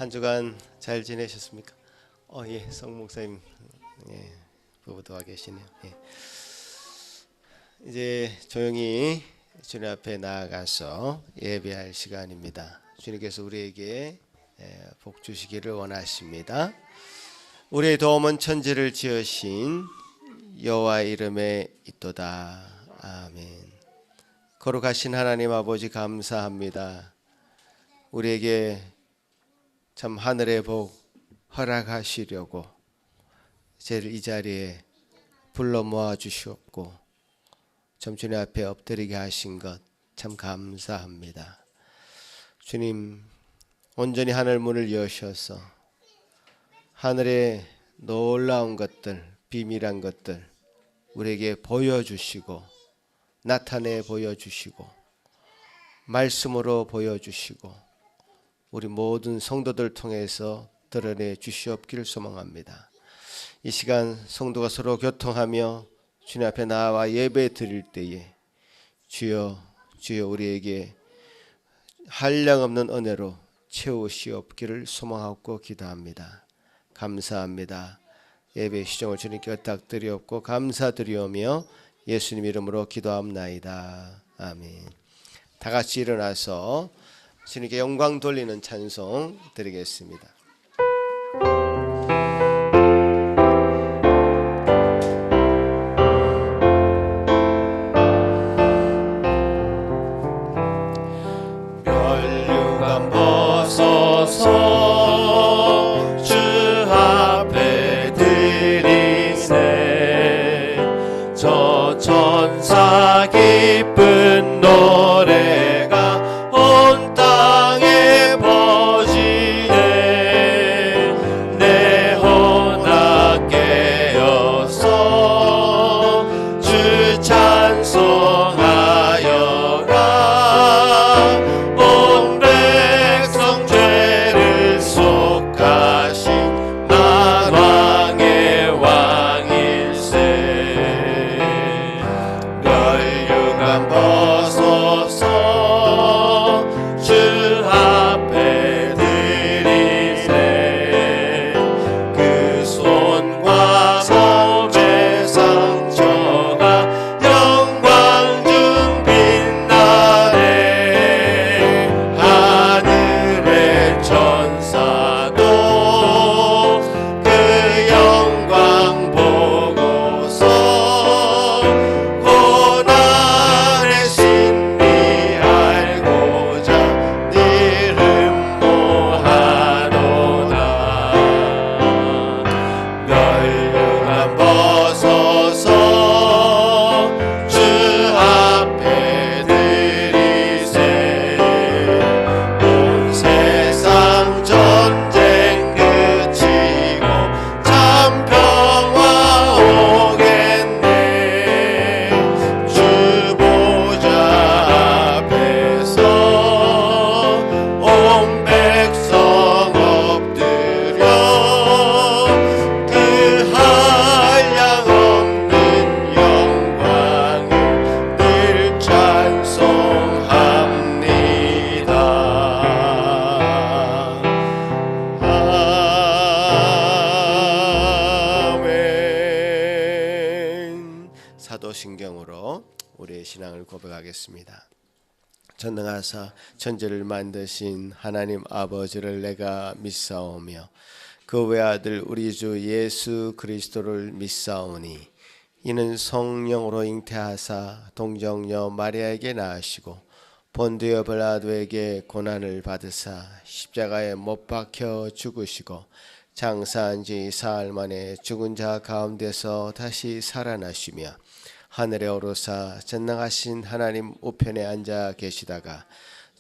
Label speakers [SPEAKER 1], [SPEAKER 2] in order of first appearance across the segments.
[SPEAKER 1] 한 주간 잘 지내셨습니까? 예, 성 목사님, 부부도 와 계시네요. 이제 조용히 주님 앞에 나아가서 예배할 시간입니다. 주님께서 우리에게 복 주시기를 원하십니다. 우리의 도움은 천지를 지으신 여호와 이름에 있도다. 아멘. 거룩하신 하나님 아버지 감사합니다. 우리에게 참 하늘의 복 허락하시려고 저를 이 자리에 불러 모아 주셨고 참 주님 앞에 엎드리게 하신 것 참 감사합니다. 주님, 온전히 하늘 문을 여셔서 하늘의 놀라운 것들, 비밀한 것들 우리에게 보여주시고 나타내 보여주시고 말씀으로 보여주시고 우리 모든 성도들 통해서 드러내 주시옵기를 소망합니다. 이 시간 성도가 서로 교통하며 주님 앞에 나와 예배 드릴 때에 주여 우리에게 한량없는 은혜로 채우시옵기를 소망하고 기도합니다. 감사합니다. 예배 시정을 주님께 부탁드리옵고 감사드리오며 예수님 이름으로 기도합나이다. 아멘. 다 같이 일어나서 주님께 영광 돌리는 찬송 드리겠습니다. 멸류관 벗어서 주 앞에 드리세 저 천사 기쁜 노래가 온 땅에 퍼지네 내 혼악 깨어서 주 찬송하여라 온 백성 죄를 속하신 만왕의 왕일세 멸류관 벗어서 주 앞에 드리세 그 손과 몸의 상처가 영광 중 빛나네 하늘의 천사도 그 영광 보고서 고난의 신비 알고자 이름 모하도다 멸류관 벗어서 주 앞에 드리세 온 세상 전쟁 그치고 참 평화 오겠네 주 보좌 앞에서 온 백성 엎드려 그 한량없는 영광을 늘 찬송합니다. 아멘. 사도신경으로 우리의 신앙을 고백하겠습니다. 전능하사 천지를 만드신 하나님 아버지를 내가 믿사오며 그 외아들 우리 주 예수 그리스도를 믿사오니 이는 성령으로 잉태하사 동정녀 마리아에게 낳으시고 본디오 빌라도에게 고난을 받으사 십자가에 못 박혀 죽으시고 장사한 지 사흘 만에 죽은 자 가운데서 다시 살아나시며 하늘에 오르사 전능하신 하나님 우편에 앉아 계시다가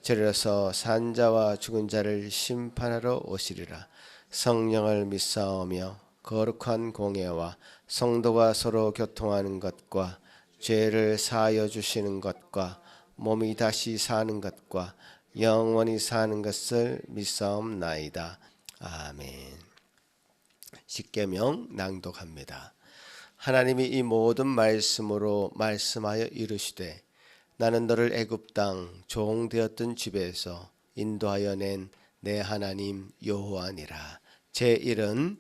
[SPEAKER 1] 저리로서 산 자와 죽은 자를 심판하러 오시리라. 성령을 믿사오며 거룩한 공예와 성도가 서로 교통하는 것과 죄를 사하여 주시는 것과 몸이 다시 사는 것과 영원히 사는 것을 믿사옵나이다. 아멘. 십계명 낭독합니다. 하나님이 이 모든 말씀으로 말씀하여 이르시되 나는 너를 애굽 땅 종되었던 집에서 인도하여 낸 내 하나님 여호와니라. 제1은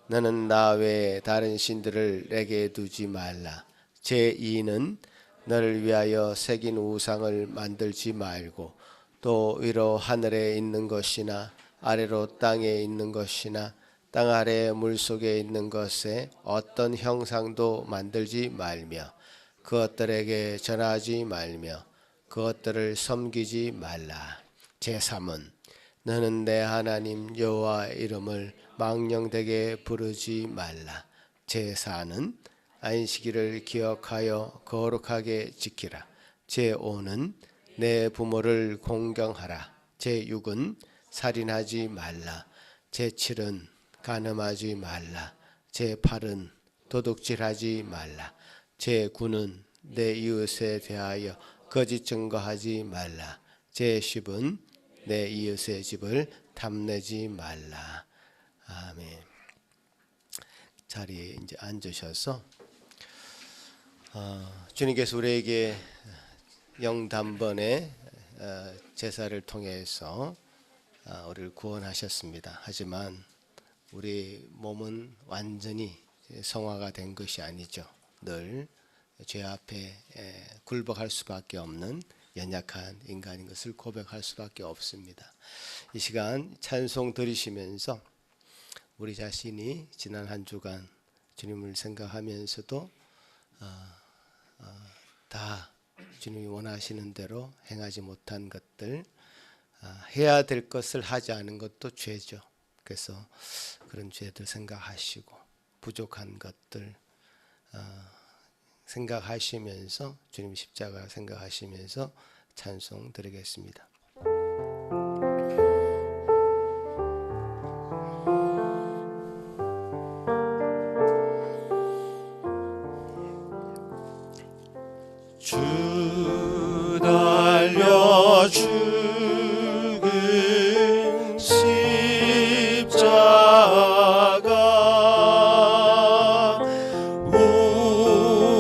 [SPEAKER 1] 너는 나 외에 다른 신들을 내게 두지 말라. 제2는 너를 위하여 새긴 우상을 만들지 말고 또 위로 하늘에 있는 것이나 아래로 땅에 있는 것이나 땅 아래 물속에 있는 것에 어떤 형상도 만들지 말며 그것들에게 전하지 말며 그것들을 섬기지 말라. 제3은 너는 내 하나님 여호와의 이름을 망령되게 부르지 말라. 제4는 안식일을 기억하여 거룩하게 지키라. 제5는 내 부모를 공경하라. 제6은 살인하지 말라. 제7은 간음하지 말라. 제8은 도둑질하지 말라. 제9는 내 이웃에 대하여 거짓 증거하지 말라. 제10은 내 이웃의 집을 탐내지 말라. 아멘. 자리에 이제 앉으셔서 주님께서 우리에게 영단번의 제사를 통해서 우리를 구원하셨습니다. 하지만 우리 몸은 완전히 성화가 된 것이 아니죠. 늘 죄 앞에 굴복할 수밖에 없는 연약한 인간인 것을 고백할 수밖에 없습니다. 이 시간 찬송 들으시면서 우리 자신이 지난 한 주간 주님을 생각하면서도 다 주님이 원하시는 대로 행하지 못한 것들, 해야 될 것을 하지 않은 것도 죄죠. 그래서 그런 죄들 생각하시고 부족한 것들 생각하시면서 주님 십자가 생각하시면서 찬송 드리겠습니다. 주 달려 죽은 십자가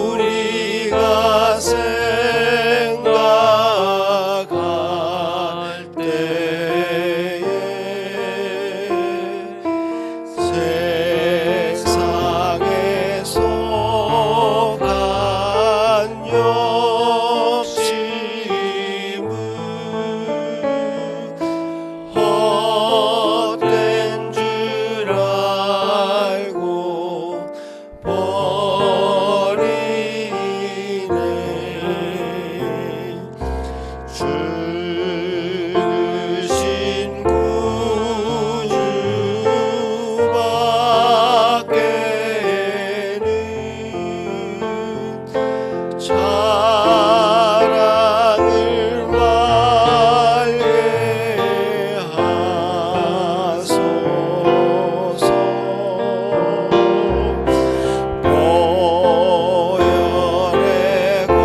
[SPEAKER 1] 우리가 생각할 때에 세상에 속한 헛된 줄 알고 버리네. 죽으신 구주밖에는 사랑을 말게 하소서. 보혈의 공로히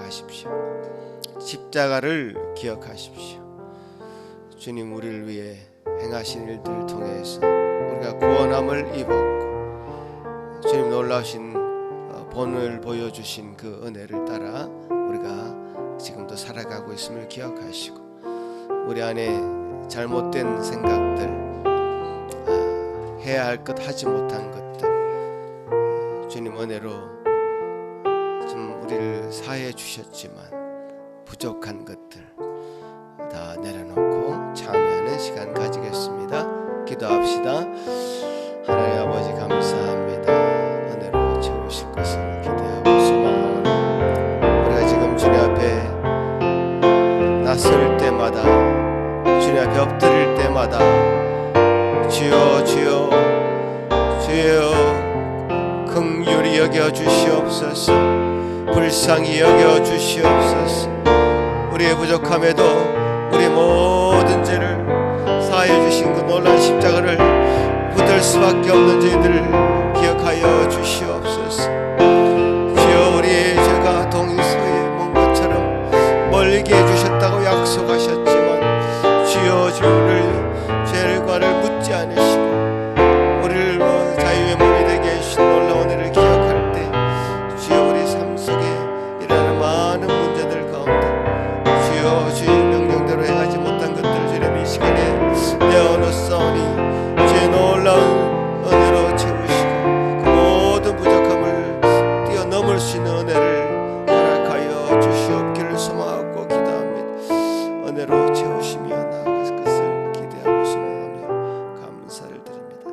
[SPEAKER 1] 기억하십시오. 십자가를 기억하십시오. 주님 우리를 위해 행하신 일들을 통해서 우리가 구원함을 입었고 주님 놀라우신 본을 보여주신 그 은혜를 따라 우리가 지금도 살아가고 있음을 기억하시고 우리 안에 잘못된 생각들, 해야 할 것 하지 못한 것들 주님 은혜로 좀 우리를 사해 주셨지만 부족한 것들 다 내려놓고 참여하는 시간 가지겠습니다. 기도합시다. 하나님 아버지 감사합니다. 은혜로 채우실 것을 기대하고 소망하오니 우리가 지금 주님 앞에 나설 때마다 주님 앞에 엎드릴 때마다 주여 주여 주여 긍휼히 여겨 주시옵소서. 불쌍히 여겨 주시옵소서. 우리의 부족함에도 우리의 모든 죄를 사하여 주신 그 놀라운 십자가를 붙들 수밖에 없는 저희들을 기억하여 주시옵소서. 주여 우리의 죄가 동서에 먼 것처럼 멀게 해주셨다고 약속하셨지만 주여 주를 죄과를 묻지 않으시고 우리를 자유의 몸이 되게 해주신 놀라운 은혜를 기억할 때 주여 우리 삶 속에 일어나는 많은 문제들 가운데 주여 주의 명령대로 행하지 못한 것들을 주님 이 시간에 내어놓사오니 주의 놀라운 은혜로 채우시고 그 모든 부족함을 뛰어넘을 수 있는 은혜를 허락하여 주시옵기를 소망하고 기도합니다. 은혜로 채우시며 나아갈 것을 기대하고 소망하며 감사를 드립니다.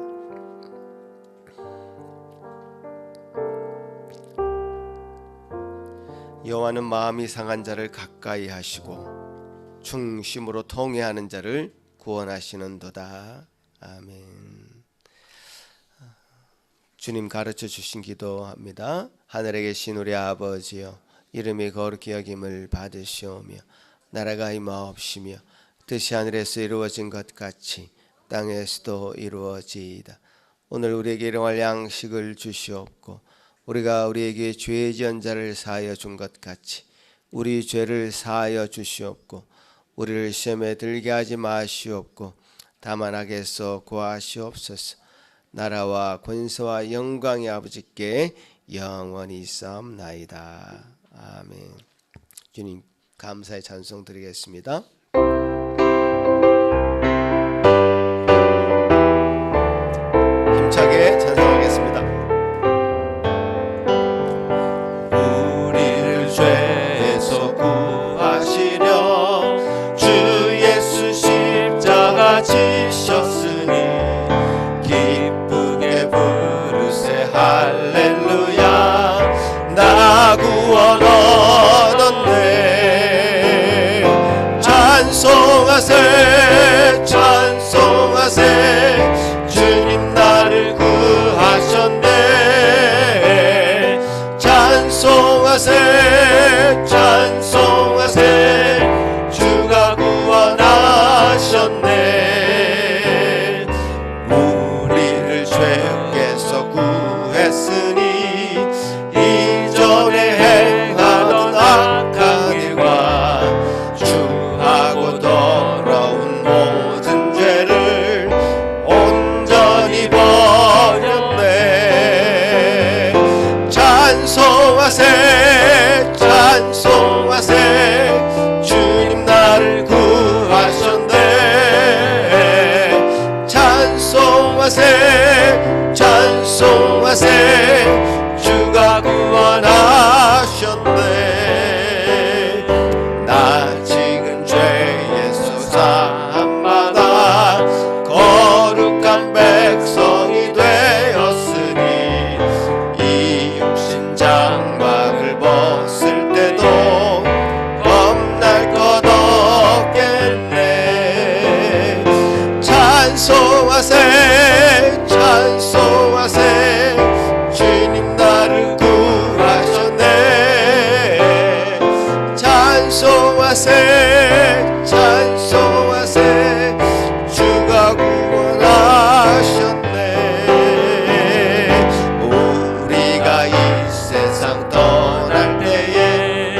[SPEAKER 1] 여호와는 마음이 상한 자를 가까이 하시고 중심으로 통회하는 자를 구원하시는도다. 아멘. 주님 가르쳐 주신 기도합니다. 하늘에 계신 우리 아버지여 이름이 거룩히 여김을 받으시오며 나라가 임하옵시며 뜻이 하늘에서 이루어진 것 같이 땅에서도 이루어지이다. 오늘 우리에게 일용할 양식을 주시옵고 우리가 우리에게 죄 지은 자를 사하여 준 것 같이 우리 죄를 사하여 주시옵고 우리를 시험에 들게 하지 마시옵고 다만 악에서 구하시옵소서. 나라와 권세와 영광이 아버지께 영원히 있사옵나이다. 아멘. 주님 감사의 찬송 드리겠습니다. 힘차게 찬송하겠습니다.
[SPEAKER 2] 우리를 죄에서 구하시려 주 예수 십자가 지셨으니 기쁘게 부르세 할렐루야 나 구원 얻었네. 찬송하세 찬송하세 주님 나를 구하셨네. 찬송하세 찬송하세 주가 구원하셨네. 우리를 죄께서 구했으니 이전에 행하던 악한 일과 주하고 더러운 모든 죄를 온전히 버렸네. 찬송하세 찬송하세 주님 나를 구하셨네. 찬송하세 찬송하세 주가 구원하셨네. 나 지금 죄에서 사함받아 거룩한 백성이 되었으니 이 육신 장막을 벗을 때도 겁날 것 없겠네. 찬송하세 찬송하세 주님 나를 구하셨네. 찬송하세 찬송하세 주가 구원하셨네. 우리가 이 세상 떠날 때에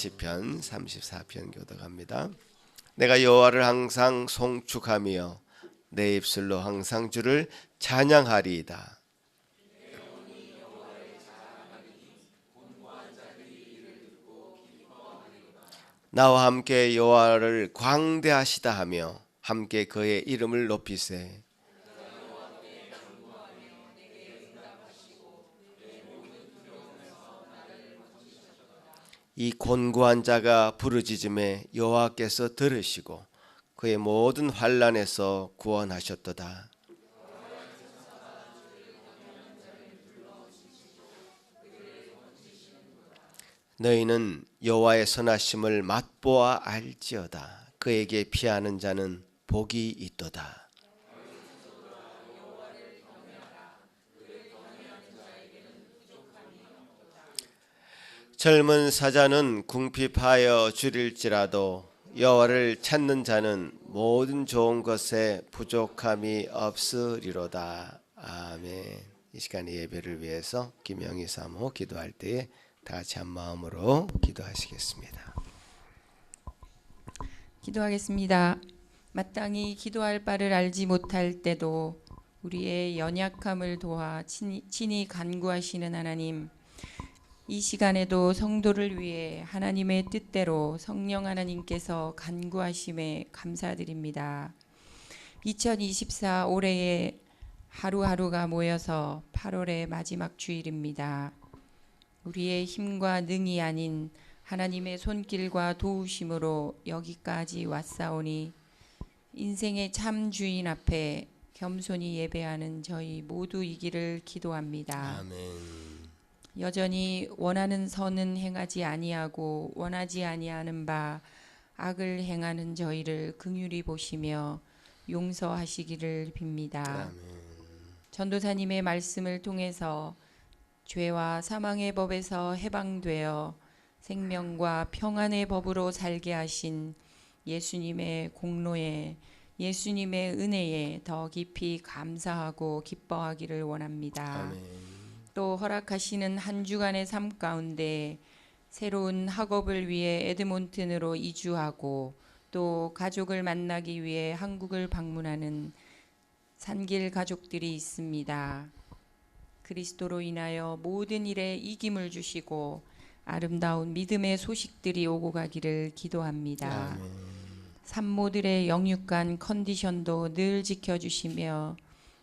[SPEAKER 1] 시편 34편 교독합니다. 내가 여호와를 항상 송축하며 내 입술로 항상 주를 찬양하리이다. 나와 함께 여호와를 광대하시다 하며 함께 그의 이름을 높이세. 이 곤고한 자가 부르짖음에 여호와께서 들으시고 그의 모든 환난에서 구원하셨도다. 너희는 여호와의 선하심을 맛보아 알지어다. 그에게 피하는 자는 복이 있도다. 젊은 사자는 궁핍하여 줄일지라도 여호와를 찾는 자는 모든 좋은 것에 부족함이 없으리로다. 아멘. 이 시간에 예배를 위해서 김영희 사모 기도할 때에 다 같이 한 마음으로 기도하시겠습니다.
[SPEAKER 3] 기도하겠습니다. 마땅히 기도할 바를 알지 못할 때도 우리의 연약함을 도와 친히 간구하시는 하나님, 이 시간에도 성도를 위해 하나님의 뜻대로 성령 하나님께서 간구하심에 감사드립니다. 2024 올해의 하루하루가 모여서 8월의 마지막 주일입니다. 우리의 힘과 능이 아닌 하나님의 손길과 도우심으로 여기까지 왔사오니 인생의 참 주인 앞에 겸손히 예배하는 저희 모두이기를 기도합니다.
[SPEAKER 1] 아멘.
[SPEAKER 3] 여전히 원하는 선은 행하지 아니하고 원하지 아니하는 바 악을 행하는 저희를 긍휼히 보시며 용서하시기를 빕니다.
[SPEAKER 1] 아멘.
[SPEAKER 3] 전도사님의 말씀을 통해서 죄와 사망의 법에서 해방되어 생명과 평안의 법으로 살게 하신 예수님의 공로에, 예수님의 은혜에 더 깊이 감사하고 기뻐하기를 원합니다.
[SPEAKER 1] 아멘.
[SPEAKER 3] 또 허락하시는 한 주간의 삶 가운데 새로운 학업을 위해 에드몬튼으로 이주하고 또 가족을 만나기 위해 한국을 방문하는 산길 가족들이 있습니다. 그리스도로 인하여 모든 일에 이김을 주시고 아름다운 믿음의 소식들이 오고 가기를 기도합니다.
[SPEAKER 1] 아멘.
[SPEAKER 3] 산모들의 영육간 컨디션도 늘 지켜주시며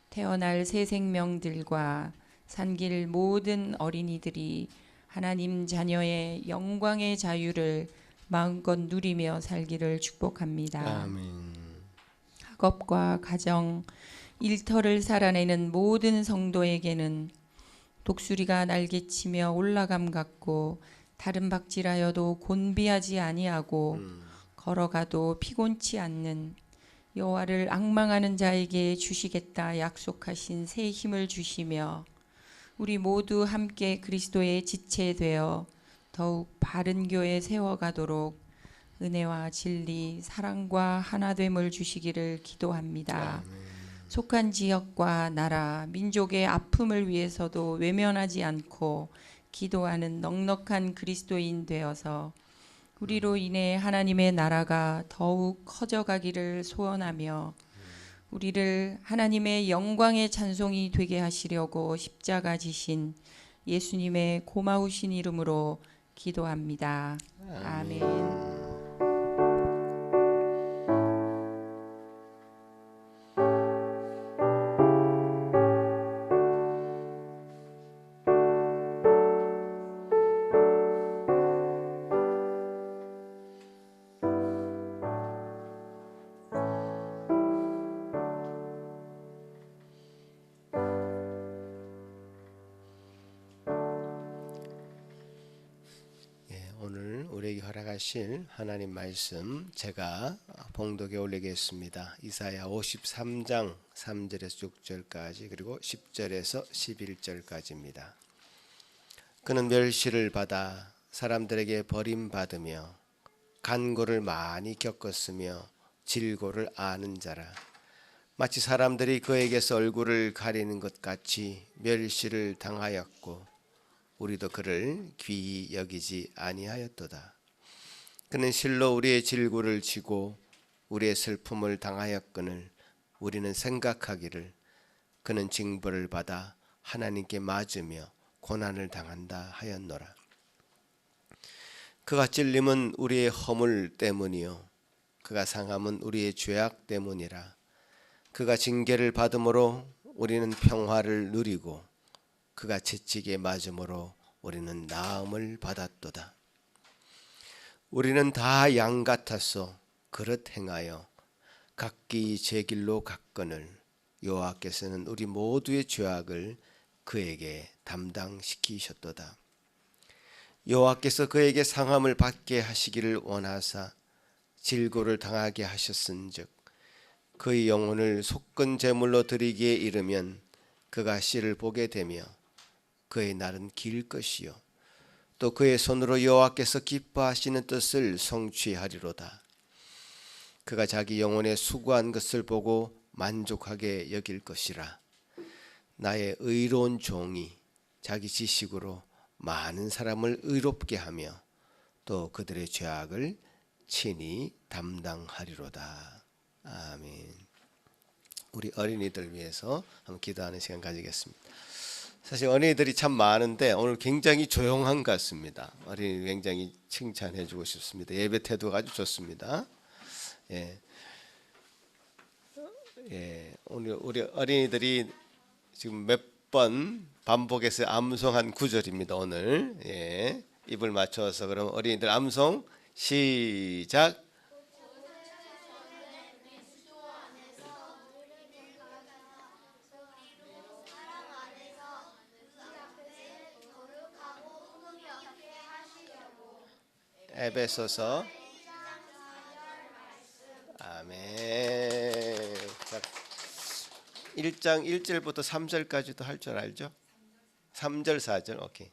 [SPEAKER 3] 태어날 새 생명들과 산길 모든 어린이들이 하나님 자녀의 영광의 자유를 마음껏 누리며 살기를 축복합니다.
[SPEAKER 1] 아멘.
[SPEAKER 3] 학업과 가정, 일터를 살아내는 모든 성도에게는 독수리가 날개치며 올라감 같고 다른 박질하여도 곤비하지 아니하고 걸어가도 피곤치 않는 여호와를 앙망하는 자에게 주시겠다 약속하신 새 힘을 주시며 우리 모두 함께 그리스도의 지체되어 더욱 바른 교회 세워가도록 은혜와 진리, 사랑과 하나됨을 주시기를 기도합니다. 속한 지역과 나라, 민족의 아픔을 위해서도 외면하지 않고 기도하는 넉넉한 그리스도인 되어서 우리로 인해 하나님의 나라가 더욱 커져가기를 소원하며 우리를 하나님의 영광의 찬송이 되게 하시려고 십자가 지신 예수님의 고마우신 이름으로 기도합니다. 아멘.
[SPEAKER 1] 오늘 우리에게 허락하실 하나님 말씀 제가 봉독에 올리겠습니다. 이사야 53장 3절에서 6절까지 그리고 10절에서 11절까지입니다. 그는 멸시를 받아 사람들에게 버림받으며 간고를 많이 겪었으며 질고를 아는 자라. 마치 사람들이 그에게서 얼굴을 가리는 것 같이 멸시를 당하였고 우리도 그를 귀히 여기지 아니하였도다. 그는 실로 우리의 질고를 지고 우리의 슬픔을 당하였거늘 우리는 생각하기를 그는 징벌을 받아 하나님께 맞으며 고난을 당한다 하였노라. 그가 찔림은 우리의 허물 때문이요 그가 상함은 우리의 죄악 때문이라. 그가 징계를 받음으로 우리는 평화를 누리고 그가 채찍에 맞음으로 우리는 나음을 받았도다. 우리는 다 양 같아서 그릇 행하여 각기 제 길로 갔거늘 여호와께서는 우리 모두의 죄악을 그에게 담당시키셨도다. 여호와께서 그에게 상함을 받게 하시기를 원하사 질고를 당하게 하셨은즉 그의 영혼을 속건 제물로 드리기에 이르면 그가 씨를 보게 되며 그의 날은 길 것이요 또 그의 손으로 여호와께서 기뻐하시는 뜻을 성취하리로다. 그가 자기 영혼에 수고한 것을 보고 만족하게 여길 것이라. 나의 의로운 종이 자기 지식으로 많은 사람을 의롭게 하며 또 그들의 죄악을 친히 담당하리로다. 아멘. 우리 어린이들 위해서 한번 기도하는 시간 가지겠습니다. 사실 어린이들이 참 많은데 오늘 굉장히 조용한 것 같습니다. 어린이 굉장히 칭찬해주고 싶습니다. 예배 태도가 아주 좋습니다. 오늘 우리 어린이들이 지금 몇 번 반복해서 암송한 구절입니다. 오늘 입을 맞춰서 그럼 어린이들 암송 시작. 에베소서 아멘. 자, 1장 1절부터 3절까지도 할 줄 알죠? 3절 4절 오케이.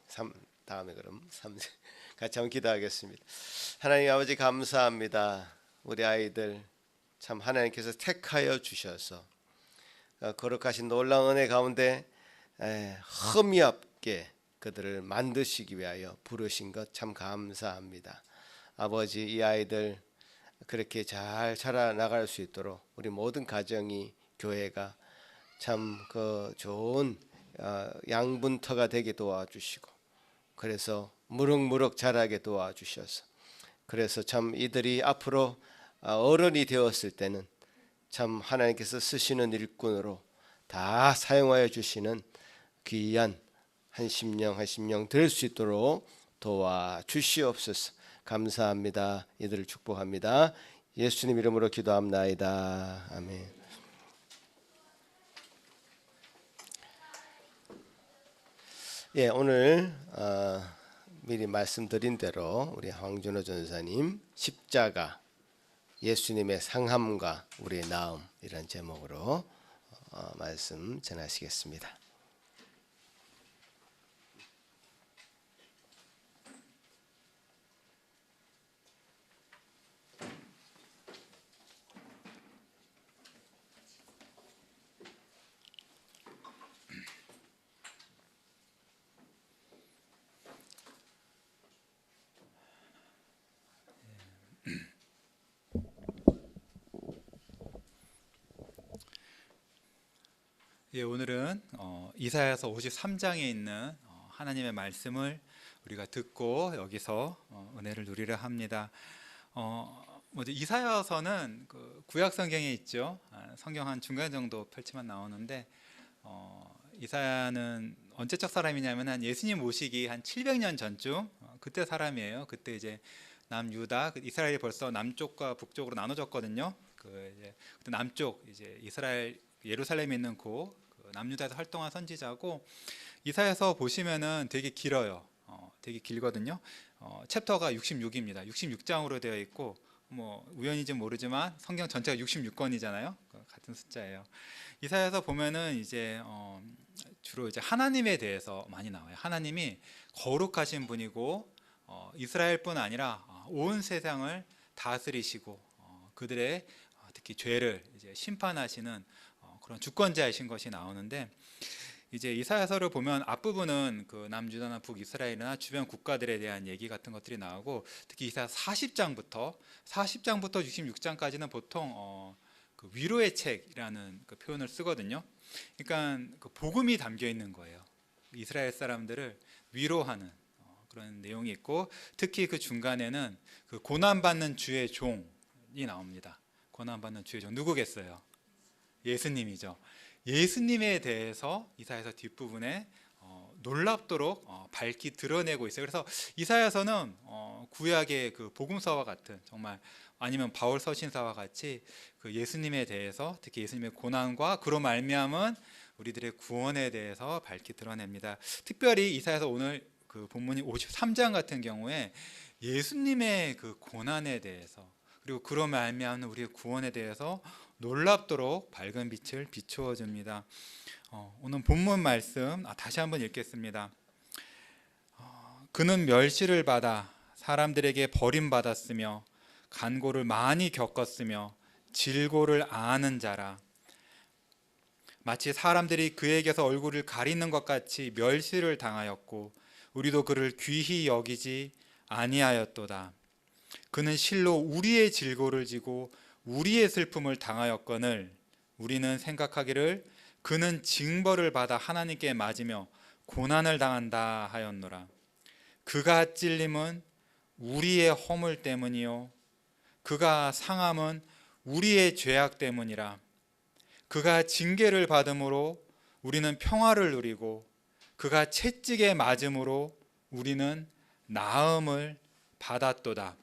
[SPEAKER 1] 다음에 그럼 3절 같이 한번 기도하겠습니다. 하나님 아버지 감사합니다. 우리 아이들 참 하나님께서 택하여 주셔서 거룩하신 놀라운 은혜 가운데 흠이 없게 그들을 만드시기 위하여 부르신 것 참 감사합니다. 아버지 이 아이들 그렇게 잘 자라나갈 수 있도록 우리 모든 가정이 교회가 참 그 좋은 양분터가 되게 도와주시고 그래서 무럭무럭 자라게 도와주셔서 그래서 참 이들이 앞으로 어른이 되었을 때는 참 하나님께서 쓰시는 일꾼으로 다 사용하여 주시는 귀한 한 심령 될 수 있도록 도와주시옵소서. 감사합니다. 이들을 축복합니다. 예수님 이름으로 기도합나이다. 아멘. 오늘 미리 말씀드린 대로 우리 황준호 전사님 십자가 예수님의 상함과 우리의 나음 이런 제목으로 말씀 전하시겠습니다.
[SPEAKER 4] 오늘은 이사야서 53장에 있는 하나님의 말씀을 우리가 듣고 여기서 은혜를 누리려 합니다. 먼저 이사야서는 그 구약 성경에 있죠. 성경 한 중간 정도 펼치면 나오는데 이사야는 언제적 사람이냐면 한 예수님 오시기 한 700년 전쯤 그때 사람이에요. 그때 이제 남유다, 이스라엘이 벌써 남쪽과 북쪽으로 나눠졌거든요. 그때 남쪽 이제 이스라엘 예루살렘에 있는 그 남유다에서 활동한 선지자고 이사야서 보시면은 되게 길어요. 되게 길거든요. 챕터가 66입니다. 66장으로 되어 있고 뭐 우연인지 모르지만 성경 전체가 66권이잖아요. 같은 숫자예요. 이사야서 보면은 이제 주로 이제 하나님에 대해서 많이 나와요. 하나님이 거룩하신 분이고 이스라엘뿐 아니라 온 세상을 다스리시고 그들의 특히 죄를 이제 심판하시는 그런 주권자이신 것이 나오는데 이제 이사야서를 보면 앞부분은 그 남유다나 북이스라엘이나 주변 국가들에 대한 얘기 같은 것들이 나오고, 특히 이사야 40장부터 66장까지는 보통 그 위로의 책이라는 그 표현을 쓰거든요. 그러니까 그 복음이 담겨 있는 거예요. 이스라엘 사람들을 위로하는 그런 내용이 있고, 특히 그 중간에는 그 고난받는 주의 종이 나옵니다. 고난받는 주의 종 누구겠어요? 예수님이죠. 예수님에 대해서 이사야서 뒷부분에 놀랍도록 밝히 드러내고 있어요. 그래서 이사야서는 구약의 그 복음서와 같은, 정말 아니면 바울 서신서와 같이 그 예수님에 대해서, 특히 예수님의 고난과 그로 말미암은 우리들의 구원에 대해서 밝히 드러냅니다. 특별히 이사야서 오늘 그 본문이 53장 같은 경우에 예수님의 그 고난에 대해서, 그리고 그로 말미암은 우리의 구원에 대해서 놀랍도록 밝은 빛을 비추어 줍니다. 오늘 본문 말씀 다시 한번 읽겠습니다. 그는 멸시를 받아 사람들에게 버림받았으며 간고를 많이 겪었으며 질고를 아는 자라. 마치 사람들이 그에게서 얼굴을 가리는 것 같이 멸시를 당하였고 우리도 그를 귀히 여기지 아니하였도다. 그는 실로 우리의 질고를 지고 우리의 슬픔을 당하였거늘 우리는 생각하기를 그는 징벌을 받아 하나님께 맞으며 고난을 당한다 하였노라. 그가 찔림은 우리의 허물 때문이요 그가 상함은 우리의 죄악 때문이라. 그가 징계를 받음으로 우리는 평화를 누리고 그가 채찍에 맞음으로 우리는 나음을 받았도다.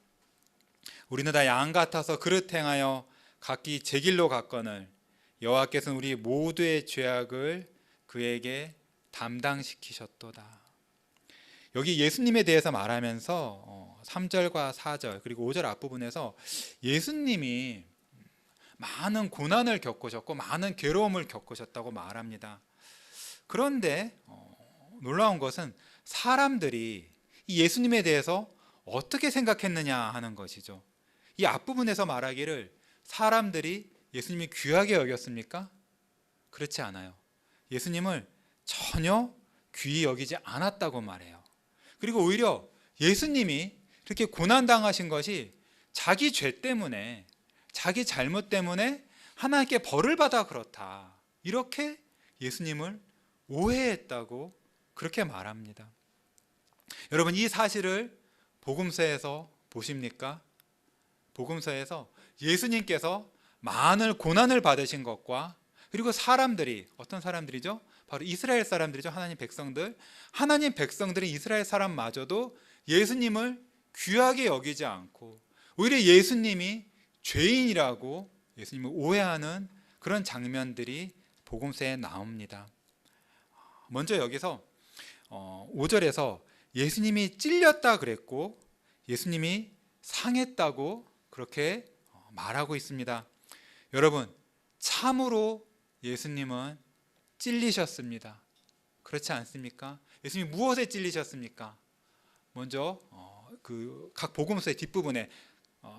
[SPEAKER 4] 우리는 다 양 같아서 그릇 행하여 각기 제 길로 갔거늘 여호와께서는 우리 모두의 죄악을 그에게 담당시키셨도다. 여기 예수님에 대해서 말하면서 3절과 4절 그리고 5절 앞부분에서 예수님이 많은 고난을 겪으셨고 많은 괴로움을 겪으셨다고 말합니다. 그런데 놀라운 것은 사람들이 이 예수님에 대해서 어떻게 생각했느냐 하는 것이죠. 이 앞부분에서 말하기를 사람들이 예수님이 귀하게 여겼습니까? 그렇지 않아요. 예수님을 전혀 귀히 여기지 않았다고 말해요. 그리고 오히려 예수님이 이렇게 고난당하신 것이 자기 죄 때문에, 자기 잘못 때문에 하나님께 벌을 받아 그렇다, 이렇게 예수님을 오해했다고 그렇게 말합니다. 여러분, 이 사실을 복음서에서 보십니까? 복음서에서 예수님께서 많은 고난을 받으신 것과 그리고 사람들이, 어떤 사람들이죠? 바로 이스라엘 사람들이죠. 하나님 백성들. 하나님 백성들은 이스라엘 사람마저도 예수님을 귀하게 여기지 않고 오히려 예수님이 죄인이라고 예수님을 오해하는 그런 장면들이 복음서에 나옵니다. 먼저 여기서 5절에서 예수님이 찔렸다 그랬고 예수님이 상했다고 그렇게 말하고 있습니다. 여러분, 참으로 예수님은 찔리셨습니다. 그렇지 않습니까? 예수님이 무엇에 찔리셨습니까? 먼저 그 각 복음서의 뒷부분에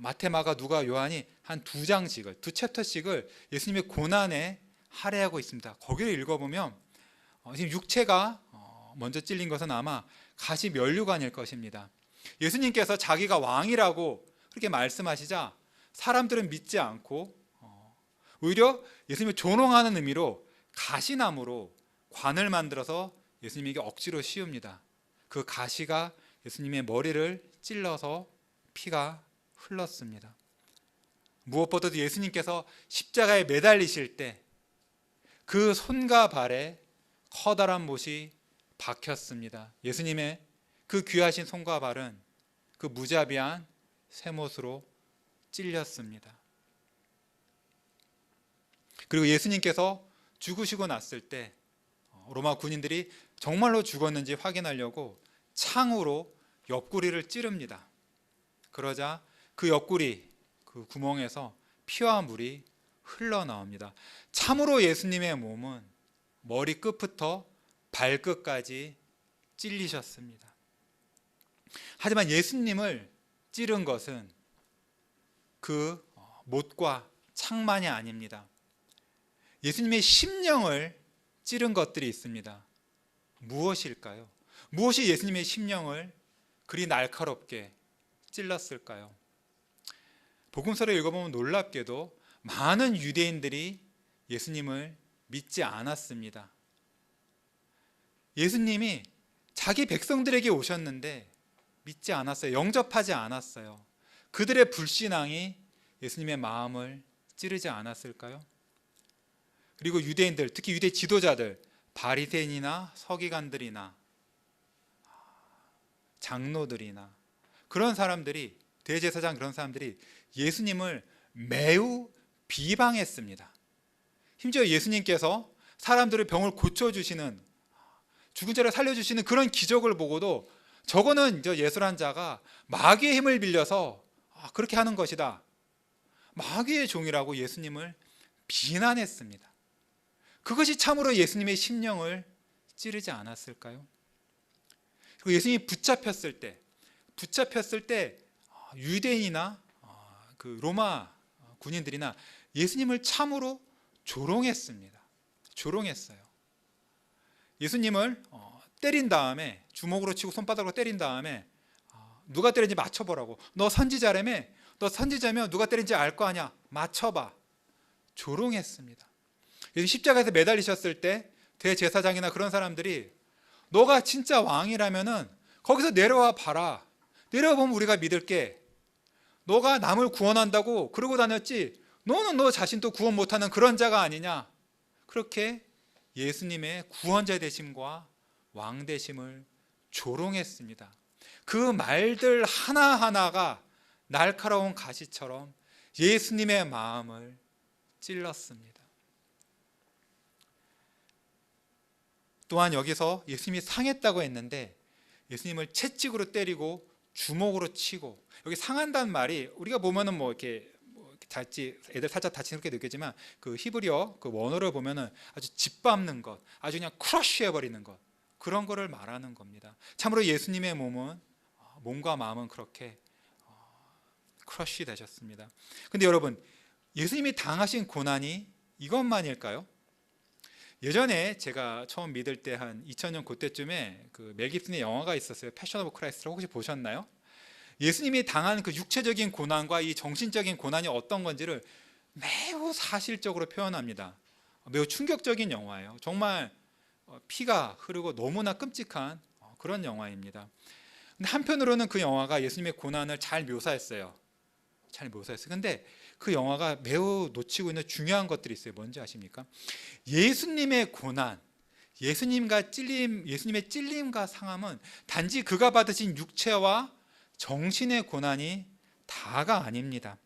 [SPEAKER 4] 마태, 마가, 누가, 요한이 한 2장씩을, 2챕터씩을 예수님의 고난에 할애하고 있습니다. 거기를 읽어보면 지금 육체가 먼저 찔린 것은 아마 가시 면류관일 것입니다. 예수님께서 자기가 왕이라고 그렇게 말씀하시자 사람들은 믿지 않고 오히려 예수님을 존옹하는 의미로 가시나무로 관을 만들어서 예수님에게 억지로 씌웁니다. 그 가시가 예수님의 머리를 찔러서 피가 흘렀습니다. 무엇보다도 예수님께서 십자가에 매달리실 때 그 손과 발에 커다란 못이 박혔습니다. 예수님의 그 귀하신 손과 발은 그 무자비한 쇠못으로 찔렸습니다. 그리고 예수님께서 죽으시고 났을 때 로마 군인들이 정말로 죽었는지 확인하려고 창으로 옆구리를 찌릅니다. 그러자 그 옆구리, 그 구멍에서 피와 물이 흘러나옵니다. 참으로 예수님의 몸은 머리끝부터 발끝까지 찔리셨습니다. 하지만 예수님을 찌른 것은 그 못과 창만이 아닙니다. 예수님의 심령을 찌른 것들이 있습니다. 무엇일까요? 무엇이 예수님의 심령을 그리 날카롭게 찔렀을까요? 복음서를 읽어보면 놀랍게도 많은 유대인들이 예수님을 믿지 않았습니다. 예수님이 자기 백성들에게 오셨는데 믿지 않았어요. 영접하지 않았어요. 그들의 불신앙이 예수님의 마음을 찌르지 않았을까요? 그리고 유대인들, 특히 유대 지도자들, 바리새인이나 서기관들이나 장로들이나 그런 사람들이, 대제사장 그런 사람들이 예수님을 매우 비방했습니다. 심지어 예수님께서 사람들의 병을 고쳐주시는, 죽은 자를 살려주시는 그런 기적을 보고도 저거는 예수란 자가 마귀의 힘을 빌려서 그렇게 하는 것이다, 마귀의 종이라고 예수님을 비난했습니다. 그것이 참으로 예수님의 심령을 찌르지 않았을까요? 그리고 예수님이 붙잡혔을 때 유대인이나 그 로마 군인들이나 예수님을 참으로 조롱했습니다. 조롱했어요. 예수님을 때린 다음에, 주먹으로 치고 손바닥으로 때린 다음에 누가 때린지 맞춰보라고. 너 선지자라며? 너 선지자면 누가 때린지 알 거 아니야, 맞춰봐. 조롱했습니다. 예수님 십자가에서 매달리셨을 때 대제사장이나 그런 사람들이 너가 진짜 왕이라면은 거기서 내려와 봐라. 내려와 보면 우리가 믿을게. 너가 남을 구원한다고 그러고 다녔지, 너는 너 자신도 구원 못하는 그런 자가 아니냐. 그렇게 예수님의 구원자 되심과 왕 되심을 조롱했습니다. 그 말들 하나하나가 날카로운 가시처럼 예수님의 마음을 찔렀습니다. 또한 여기서 예수님이 상했다고 했는데 예수님을 채찍으로 때리고 주먹으로 치고, 여기 상한다는 말이 우리가 보면은 이렇게 애들 살짝 다치게 느끼지만 그 히브리어 그 원어를 보면은 아주 짓밟는 것, 아주 그냥 크러쉬 해버리는 것, 그런 거를 말하는 겁니다. 참으로 예수님의 몸과 마음은 그렇게 크러쉬 되셨습니다. 근데 여러분, 예수님이 당하신 고난이 이것만일까요? 예전에 제가 처음 믿을 때 한 2000년 그때쯤에 그 멜 깁슨의 영화가 있었어요. 패션 오브 크라이스트를 혹시 보셨나요? 예수님이 당한 그 육체적인 고난과 이 정신적인 고난이 어떤 건지를 매우 사실적으로 표현합니다. 매우 충격적인 영화예요. 정말 피가 흐르고 너무나 끔찍한 그런 영화입니다. 근데 한편으로는 그 영화가 예수님의 고난을 잘 묘사했어요. 근데 그 영화가 매우 놓치고 있는 중요한 것들이 있어요. 뭔지 아십니까? 예수님의 고난, 예수님의 찔림과 상함은 단지 그가 받으신 육체와 정신의 고난이 다가 아닙니다.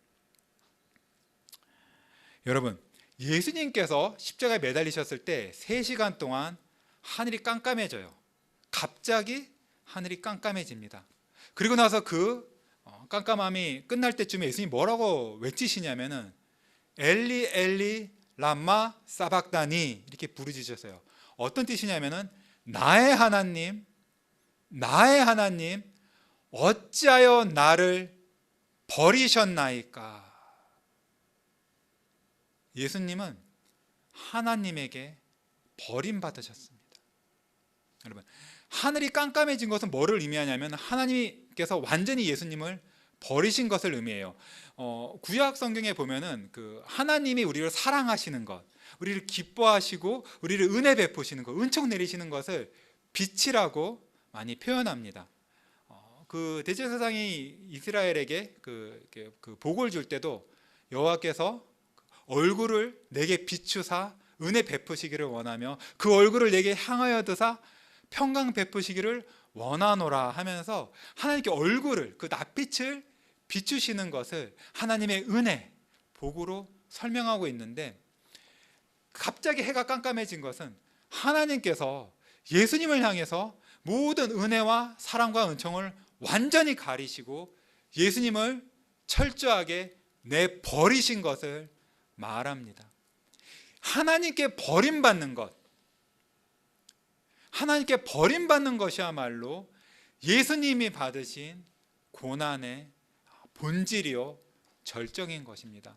[SPEAKER 4] 여러분, 예수님께서 십자가에 매달리셨을 때 3시간 동안 하늘이 깜깜해져요. 갑자기 하늘이 깜깜해집니다. 그리고 나서 그 깜깜함이 끝날 때쯤에 예수님이 뭐라고 외치시냐면은 엘리 엘리 람마 사박다니 이렇게 부르짖으셨어요. 어떤 뜻이냐면은 나의 하나님 어찌하여 나를 버리셨나이까. 예수님은 하나님에게 버림받으셨습니다. 여러분, 하늘이 깜깜해진 것은 뭐를 의미하냐면 하나님께서 완전히 예수님을 버리신 것을 의미해요. 구약 성경에 보면은 그 하나님이 우리를 사랑하시는 것, 우리를 기뻐하시고 우리를 은혜 베푸시는 것, 은총 내리시는 것을 빛이라고 많이 표현합니다. 그 대제사장이 이스라엘에게 그 복을 줄 때도 여호와께서 얼굴을 내게 비추사 은혜 베푸시기를 원하며 그 얼굴을 내게 향하여 드사 평강 베푸시기를 원하노라 하면서 하나님께 얼굴을, 그 낯빛을 비추시는 것을 하나님의 은혜, 복으로 설명하고 있는데, 갑자기 해가 깜깜해진 것은 하나님께서 예수님을 향해서 모든 은혜와 사랑과 은총을 완전히 가리시고 예수님을 철저하게 내버리신 것을 말합니다. 하나님께 버림받는 것이야말로 예수님이 받으신 고난의 본질이요 절정인 것입니다.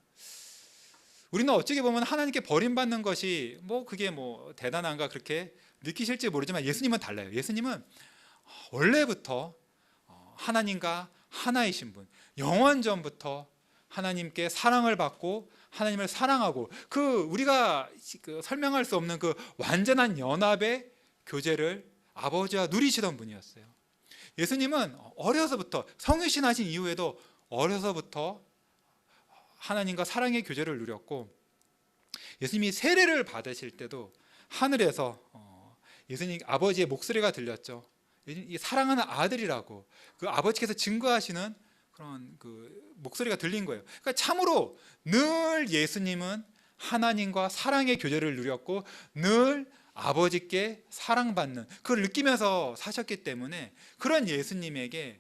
[SPEAKER 4] 우리는 어떻게 보면 하나님께 버림받는 것이 그게 대단한가 그렇게 느끼실지 모르지만 예수님은 달라요. 예수님은 원래부터 하나님과 하나이신 분, 영원전부터 하나님께 사랑을 받고 하나님을 사랑하고 우리가 설명할 수 없는 그 완전한 연합의 교제를 아버지와 누리시던 분이었어요. 예수님은 어려서부터 성유신하신 이후에도 어려서부터 하나님과 사랑의 교제를 누렸고, 예수님이 세례를 받으실 때도 하늘에서 예수님 아버지의 목소리가 들렸죠. 이 사랑하는 아들이라고 그 아버지께서 증거하시는 그런 그 목소리가 들린 거예요. 그러니까 참으로 늘 예수님은 하나님과 사랑의 교제를 누렸고 늘 아버지께 사랑받는 그걸 느끼면서 사셨기 때문에, 그런 예수님에게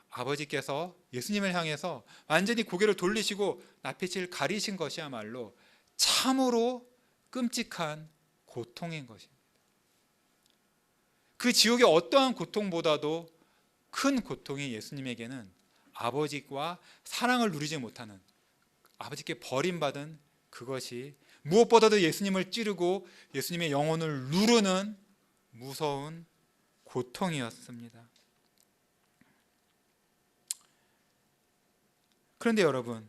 [SPEAKER 4] 아버지께서 예수님을 향해서 완전히 고개를 돌리시고 낯빛을 가리신 것이야말로 참으로 끔찍한 고통인 것입니다. 그 지옥의 어떠한 고통보다도 큰 고통이 예수님에게는 아버지와 사랑을 누리지 못하는, 아버지께 버림받은 그것이 무엇보다도 예수님을 찌르고 예수님의 영혼을 누르는 무서운 고통이었습니다. 그런데 여러분,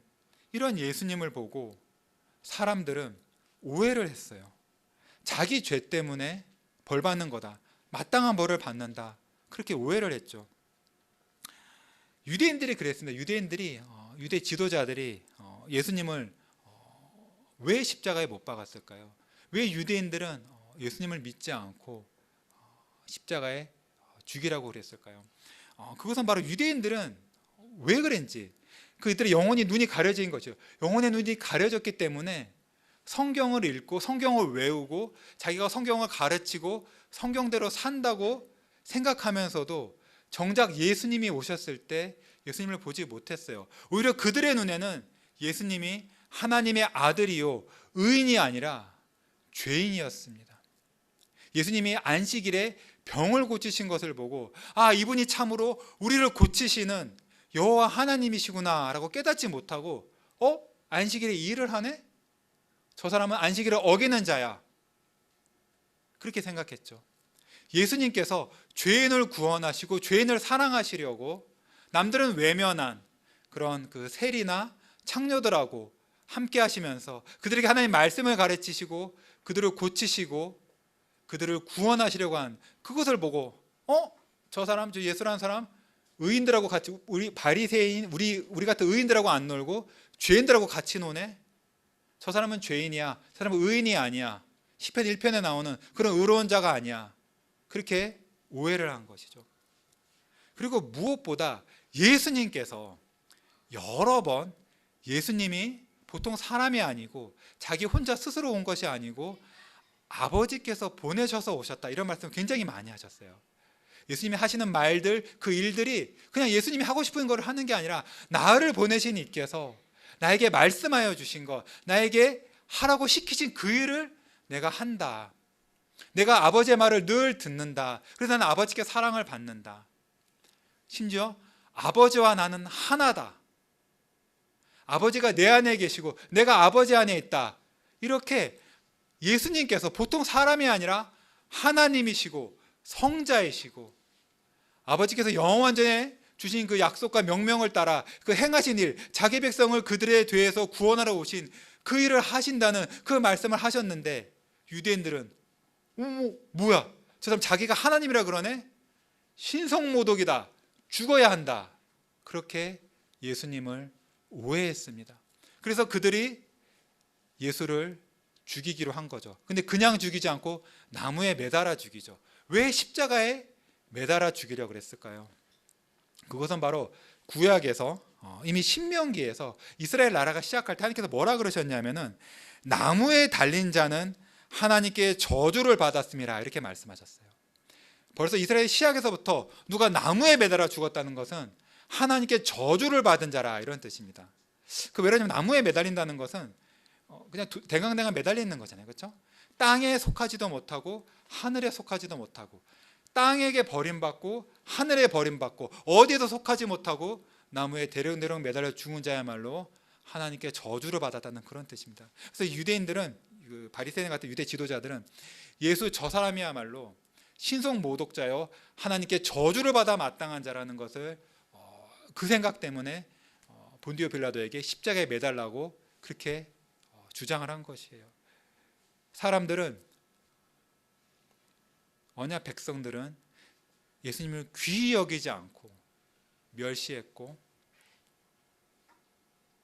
[SPEAKER 4] 이런 예수님을 보고 사람들은 오해를 했어요. 자기 죄 때문에 벌 받는 거다, 마땅한 벌을 받는다, 그렇게 오해를 했죠. 유대인들이 그랬습니다. 유대 지도자들이 예수님을 왜 십자가에 못 박았을까요? 왜 유대인들은 예수님을 믿지 않고 십자가에 죽이라고 그랬을까요? 그것은 바로 유대인들은 왜 그랬는지, 그들의 영혼이 눈이 가려진 거죠. 영혼의 눈이 가려졌기 때문에 성경을 읽고 성경을 외우고 자기가 성경을 가르치고 성경대로 산다고 생각하면서도 정작 예수님이 오셨을 때 예수님을 보지 못했어요. 오히려 그들의 눈에는 예수님이 하나님의 아들이요 의인이 아니라 죄인이었습니다. 예수님이 안식일에 병을 고치신 것을 보고 이분이 참으로 우리를 고치시는 여호와 하나님이시구나 라고 깨닫지 못하고 안식일에 이 일을 하네? 저 사람은 안식일을 어기는 자야, 그렇게 생각했죠. 예수님께서 죄인을 구원하시고 죄인을 사랑하시려고 남들은 외면한 그런 그 세리나 창녀들하고 함께 하시면서 그들에게 하나님의 말씀을 가르치시고 그들을 고치시고 그들을 구원하시려고 한 그것을 보고 저 사람, 저 예수라는 사람 의인들하고 같이, 우리 바리새인, 우리 같은 의인들하고 안 놀고 죄인들하고 같이 노네? 저 사람은 죄인이야, 저 사람은 의인이 아니야, 시편 1편에 나오는 그런 의로운 자가 아니야, 그렇게 오해를 한 것이죠. 그리고 무엇보다 예수님께서 여러 번, 예수님이 보통 사람이 아니고 자기 혼자 스스로 온 것이 아니고 아버지께서 보내셔서 오셨다, 이런 말씀을 굉장히 많이 하셨어요. 예수님이 하시는 말들, 그 일들이 그냥 예수님이 하고 싶은 걸 하는 게 아니라 나를 보내신 이께서 나에게 말씀하여 주신 것, 나에게 하라고 시키신 그 일을 내가 한다. 내가 아버지의 말을 늘 듣는다. 그래서 나는 아버지께 사랑을 받는다. 심지어 아버지와 나는 하나다. 아버지가 내 안에 계시고 내가 아버지 안에 있다. 이렇게 예수님께서 보통 사람이 아니라 하나님이시고 성자이시고 아버지께서 영원전에 주신 그 약속과 명령을 따라 그 행하신 일, 자기 백성을 그들에 대해서 구원하러 오신 그 일을 하신다는 그 말씀을 하셨는데, 유대인들은 뭐야, 저 사람 자기가 하나님이라 그러네? 신성모독이다, 죽어야 한다, 그렇게 예수님을 오해했습니다. 그래서 그들이 예수를 죽이기로 한 거죠. 근데 그냥 죽이지 않고 나무에 매달아 죽이죠. 왜 십자가에 매달아 죽이려고 그랬을까요? 그것은 바로 구약에서 이미 신명기에서 이스라엘 나라가 시작할 때 하나님께서 뭐라 그러셨냐면은 나무에 달린 자는 하나님께 저주를 받았음이라, 이렇게 말씀하셨어요. 벌써 이스라엘 시작에서부터 누가 나무에 매달아 죽었다는 것은 하나님께 저주를 받은 자라, 이런 뜻입니다. 그 왜냐하면 나무에 매달린다는 것은 그냥 댕강댕강 매달려 있는 거잖아요, 그렇죠? 땅에 속하지도 못하고 하늘에 속하지도 못하고 땅에게 버림받고 하늘에 버림받고 어디에도 속하지 못하고 나무에 대령대령 매달려 죽은 자야말로 하나님께 저주를 받았다는 그런 뜻입니다. 그래서 유대인들은, 그 바리새인 같은 유대 지도자들은 예수 저 사람이야말로 신성 모독자요 하나님께 저주를 받아 마땅한 자라는 것을 그 생각 때문에 본디오 빌라도에게 십자가에 매달라고 그렇게 주장을 한 것이에요. 사람들은, 언약 백성들은 예수님을 귀히 여기지 않고 멸시했고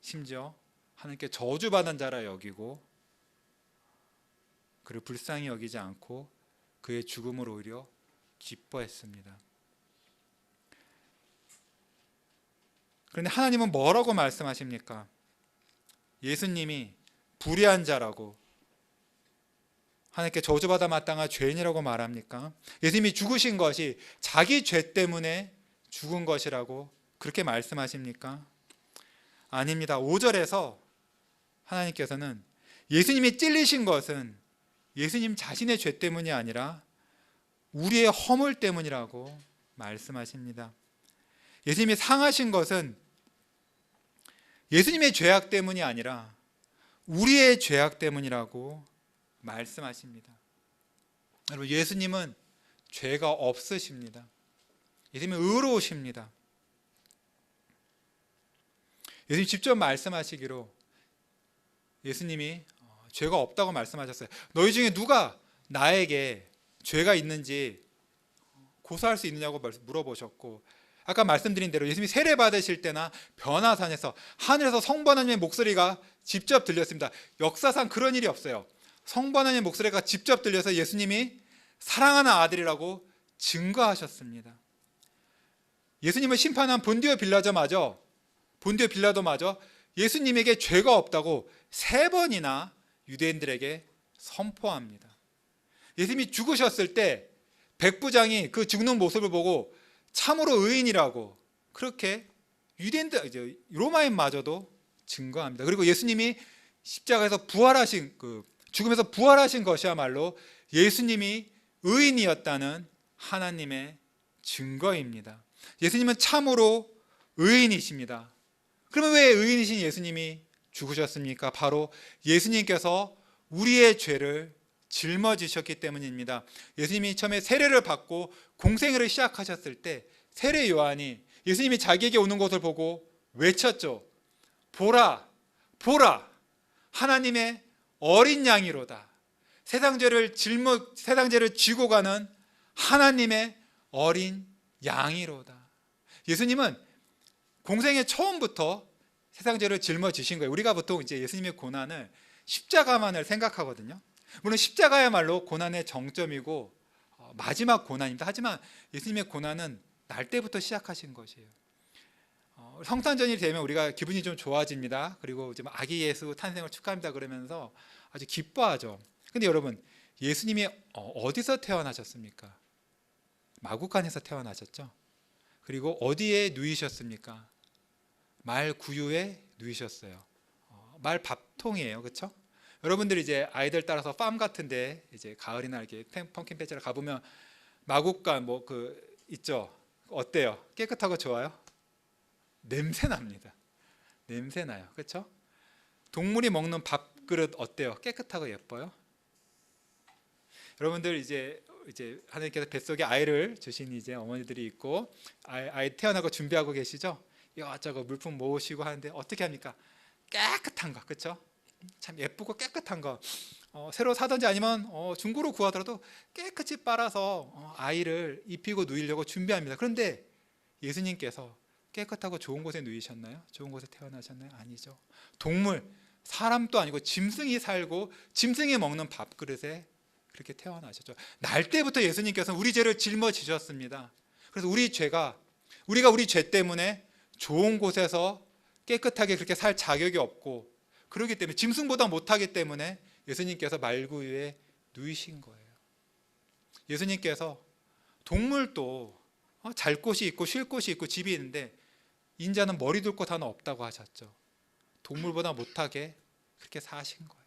[SPEAKER 4] 심지어 하나님께 저주받은 자라 여기고 그를 불쌍히 여기지 않고 그의 죽음을 오히려 기뻐했습니다. 그런데 하나님은 뭐라고 말씀하십니까? 예수님이 불의한 자라고, 하나님께 저주받아 마땅한 죄인이라고 말합니까? 예수님이 죽으신 것이 자기 죄 때문에 죽은 것이라고 그렇게 말씀하십니까? 아닙니다. 5절에서 하나님께서는 예수님이 찔리신 것은 예수님 자신의 죄 때문이 아니라 우리의 허물 때문이라고 말씀하십니다. 예수님이 상하신 것은 예수님의 죄악 때문이 아니라 우리의 죄악 때문이라고 말씀하십니다. 여러분, 예수님은 죄가 없으십니다. 예수님은 의로우십니다. 예수님 직접 말씀하시기로 예수님이 죄가 없다고 말씀하셨어요. 너희 중에 누가 나에게 죄가 있는지 고소할 수 있느냐고 물어보셨고, 아까 말씀드린 대로 예수님이 세례 받으실 때나 변화산에서 하늘에서 성부 하나님의 목소리가 직접 들렸습니다. 역사상 그런 일이 없어요. 성부 하나님의 목소리가 직접 들려서 예수님이 사랑하는 아들이라고 증거하셨습니다. 예수님을 심판한 본디오 빌라도마저 예수님에게 죄가 없다고 3번이나 유대인들에게 선포합니다. 예수님이 죽으셨을 때 백부장이 그 죽는 모습을 보고 참으로 의인이라고 그렇게 유대인들, 로마인마저도 증거합니다. 그리고 예수님이 십자가에서 부활하신, 죽음에서 부활하신 것이야말로 예수님이 의인이었다는 하나님의 증거입니다. 예수님은 참으로 의인이십니다. 그러면 왜 의인이신 예수님이 죽으셨습니까? 바로 예수님께서 우리의 죄를 짊어지셨기 때문입니다. 예수님이 처음에 세례를 받고 공생애를 시작하셨을 때 세례 요한이 예수님이 자기에게 오는 것을 보고 외쳤죠. 보라, 보라, 하나님의 어린 양이로다. 세상 죄를 쥐고 가는 하나님의 어린 양이로다. 예수님은 공생애 처음부터 세상 죄를 짊어지신 거예요. 우리가 보통 이제 예수님의 고난을 십자가만을 생각하거든요. 물론 십자가야말로 고난의 정점이고 마지막 고난입니다. 하지만 예수님의 고난은 날 때부터 시작하신 것이에요. 성탄절이 되면 우리가 기분이 좀 좋아집니다. 그리고 이제 아기 예수 탄생을 축하합니다 그러면서 아주 기뻐하죠. 근데 여러분, 예수님이 어디서 태어나셨습니까? 마구간에서 태어나셨죠. 그리고 어디에 누이셨습니까? 말 구유에 누이셨어요. 말 밥통이에요, 그렇죠? 여러분들이 이제 아이들 따라서 팜 같은데 이제 가을이나 이렇게 펌킨 패치를 가보면 마구간 있죠. 어때요? 깨끗하고 좋아요? 냄새 납니다. 냄새 나요, 그렇죠? 동물이 먹는 밥그릇 어때요? 깨끗하고 예뻐요? 여러분들 이제 하나님께서 뱃속에 아이를 주신 이제 어머니들이 있고 아이 태어나고 준비하고 계시죠? 이것저것 물품 모으시고 하는데 어떻게 합니까? 깨끗한 거, 그렇죠? 참 예쁘고 깨끗한 거 새로 사든지 아니면 중고로 구하더라도 깨끗이 빨아서 아이를 입히고 누이려고 준비합니다. 그런데 예수님께서 깨끗하고 좋은 곳에 누이셨나요? 좋은 곳에 태어나셨나요? 아니죠. 동물, 사람도 아니고 짐승이 살고 짐승이 먹는 밥그릇에 그렇게 태어나셨죠. 날 때부터 예수님께서는 우리 죄를 짊어지셨습니다. 그래서 우리가 우리 죄 때문에 좋은 곳에서 깨끗하게 그렇게 살 자격이 없고, 그렇기 때문에 짐승보다 못하기 때문에 예수님께서 말구유에 누이신 거예요. 예수님께서 동물도 잘 곳이 있고 쉴 곳이 있고 집이 있는데 인자는 머리 둘 곳 하나 없다고 하셨죠. 동물보다 못하게 그렇게 사신 거예요.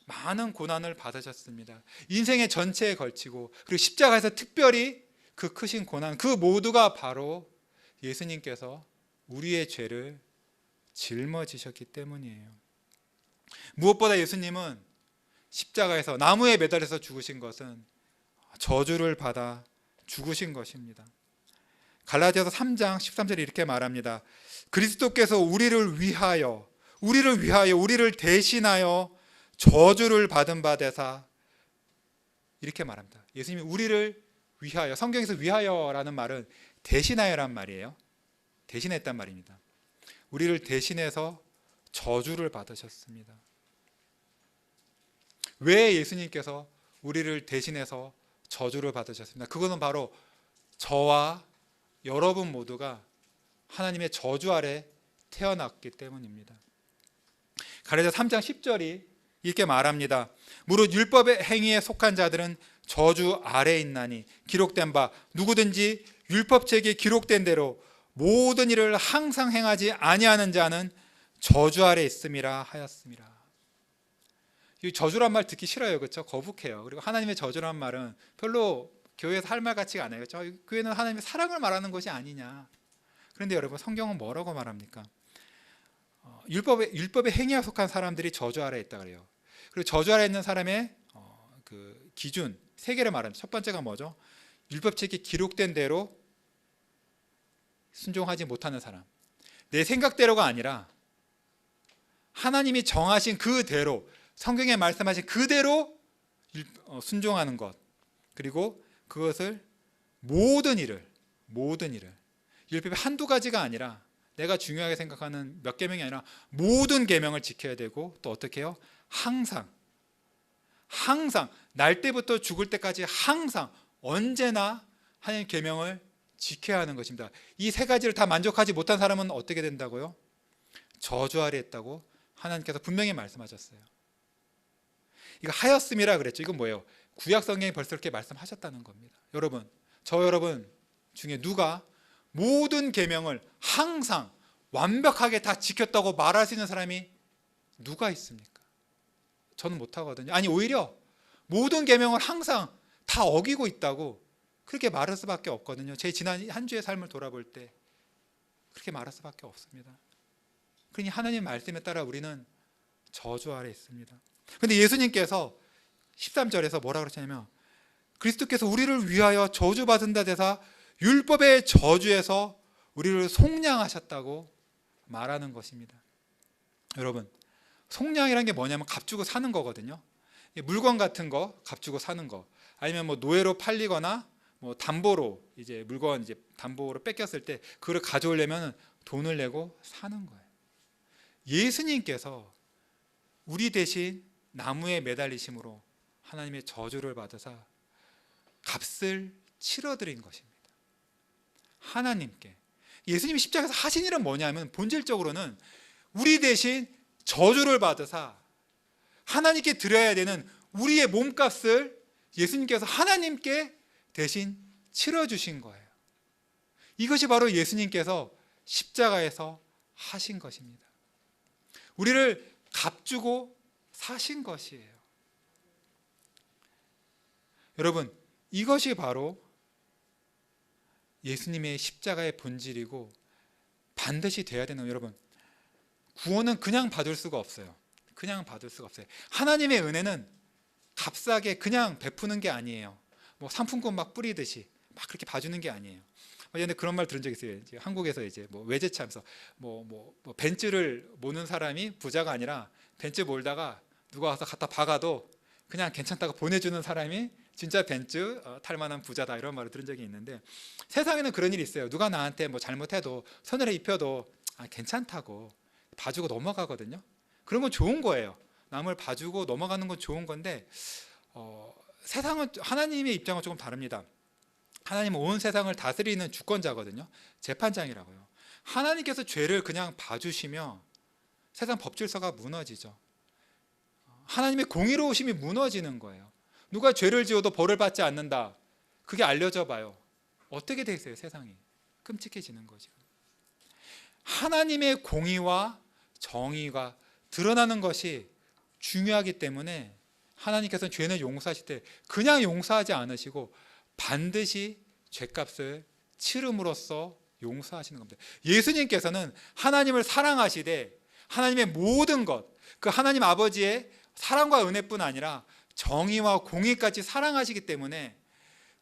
[SPEAKER 4] 많은 고난을 받으셨습니다. 인생의 전체에 걸치고, 그리고 십자가에서 특별히 그 크신 고난, 그 모두가 바로 예수님께서 우리의 죄를 짊어지셨기 때문이에요. 무엇보다 예수님은 십자가에서 나무에 매달려서 죽으신 것은 저주를 받아 죽으신 것입니다. 갈라디아서 3장 13절에 이렇게 말합니다. 그리스도께서 우리를 위하여 우리를 대신하여 저주를 받은 바 되사, 이렇게 말합니다. 예수님이 우리를 위하여, 성경에서 위하여라는 말은 대신하여란 말이에요. 대신했단 말입니다. 우리를 대신해서 저주를 받으셨습니다. 왜 예수님께서 우리를 대신해서 저주를 받으셨습니다? 그것은 바로 저와 여러분 모두가 하나님의 저주 아래 태어났기 때문입니다. 갈라디아서 3장 10절이 이렇게 말합니다. 무릇 율법의 행위에 속한 자들은 저주 아래에 있나니 기록된 바 누구든지 율법책에 기록된 대로 모든 일을 항상 행하지 아니하는 자는 저주 아래에 있음이라 하였습니다. 이 저주란 말 듣기 싫어요, 그렇죠? 거북해요. 그리고 하나님의 저주란 말은 별로 교회에서 할 말 같지가 않아요, 그렇죠? 교회는 하나님의 사랑을 말하는 것이 아니냐. 그런데 여러분, 성경은 뭐라고 말합니까? 율법의 행위에 속한 사람들이 저주 아래에 있다 그래요. 그리고 저주 아래에 있는 사람의 그 기준 3개를 말합니다. 첫 번째가 뭐죠? 율법책에 기록된 대로 순종하지 못하는 사람. 내 생각대로가 아니라 하나님이 정하신 그대로, 성경에 말씀하신 그대로 순종하는 것. 그리고 그것을 모든 일을 율법의 한두 가지가 아니라 내가 중요하게 생각하는 몇 계명이 아니라 모든 계명을 지켜야 되고, 또 어떻게 해요? 항상 날 때부터 죽을 때까지 항상 언제나 하나님의 계명을 지켜야 하는 것입니다. 이 3가지를 다 만족하지 못한 사람은 어떻게 된다고요? 저주 아래 있다고 하나님께서 분명히 말씀하셨어요. 이거 하였음이라 그랬죠. 이건 뭐예요? 구약 성경이 벌써 이렇게 말씀하셨다는 겁니다. 여러분, 저 여러분 중에 누가 모든 계명을 항상 완벽하게 다 지켰다고 말할 수 있는 사람이 누가 있습니까? 저는 못하거든요. 아니, 오히려 모든 계명을 항상 다 어기고 있다고 그렇게 말할 수밖에 없거든요. 제 지난 한 주의 삶을 돌아볼 때 그렇게 말할 수밖에 없습니다. 그러니 하나님 말씀에 따라 우리는 저주 아래 있습니다. 그런데 예수님께서 13절에서 뭐라 그러시냐면, 그리스도께서 우리를 위하여 저주받은다 대사 율법의 저주에서 우리를 속량하셨다고 말하는 것입니다. 여러분, 속량이라는 게 뭐냐면 값주고 사는 거거든요. 물건 같은 거 값주고 사는 거, 아니면 뭐 노예로 팔리거나 뭐 담보로 이제 물건 이제 담보로 뺏겼을 때 그걸 가져오려면 돈을 내고 사는 거예요. 예수님께서 우리 대신 나무에 매달리심으로 하나님의 저주를 받으사 값을 치러드린 것입니다. 하나님께. 예수님이 십자가에서 하신 일은 뭐냐면 본질적으로는 우리 대신 저주를 받으사 하나님께 드려야 되는 우리의 몸값을 예수님께서 하나님께 대신 치러주신 거예요. 이것이 바로 예수님께서 십자가에서 하신 것입니다. 우리를 값주고 사신 것이에요. 여러분, 이것이 바로 예수님의 십자가의 본질이고 반드시 돼야 되는, 여러분, 구원은 그냥 받을 수가 없어요. 그냥 받을 수가 없어요. 하나님의 은혜는 값싸게 그냥 베푸는 게 아니에요. 뭐 상품권 막 뿌리듯이 막 그렇게 봐주는 게 아니에요. 근데 그런 말 들은 적 있어요. 이제 한국에서 이제 뭐 외제차하면서 뭐 벤츠를 모는 사람이 부자가 아니라 벤츠 몰다가 누가 와서 갖다 박아도 그냥 괜찮다고 보내주는 사람이 진짜 벤츠 탈 만한 부자다, 이런 말을 들은 적이 있는데, 세상에는 그런 일이 있어요. 누가 나한테 뭐 잘못해도 서늘에 입혀도 괜찮다고 봐주고 넘어가거든요. 그런 건 좋은 거예요. 남을 봐주고 넘어가는 건 좋은 건데, 세상은, 하나님의 입장은 조금 다릅니다. 하나님은 온 세상을 다스리는 주권자거든요. 재판장이라고요. 하나님께서 죄를 그냥 봐주시면 세상 법질서가 무너지죠. 하나님의 공의로우심이 무너지는 거예요. 누가 죄를 지어도 벌을 받지 않는다, 그게 알려져 봐요. 어떻게 되겠어요? 세상이 끔찍해지는 거죠. 하나님의 공의와 정의가 드러나는 것이 중요하기 때문에 하나님께서는 죄는 용서하실 때 그냥 용서하지 않으시고 반드시 죄값을 치름으로써 용서하시는 겁니다. 예수님께서는 하나님을 사랑하시되 하나님의 모든 것, 그 하나님 아버지의 사랑과 은혜뿐 아니라 정의와 공의까지 사랑하시기 때문에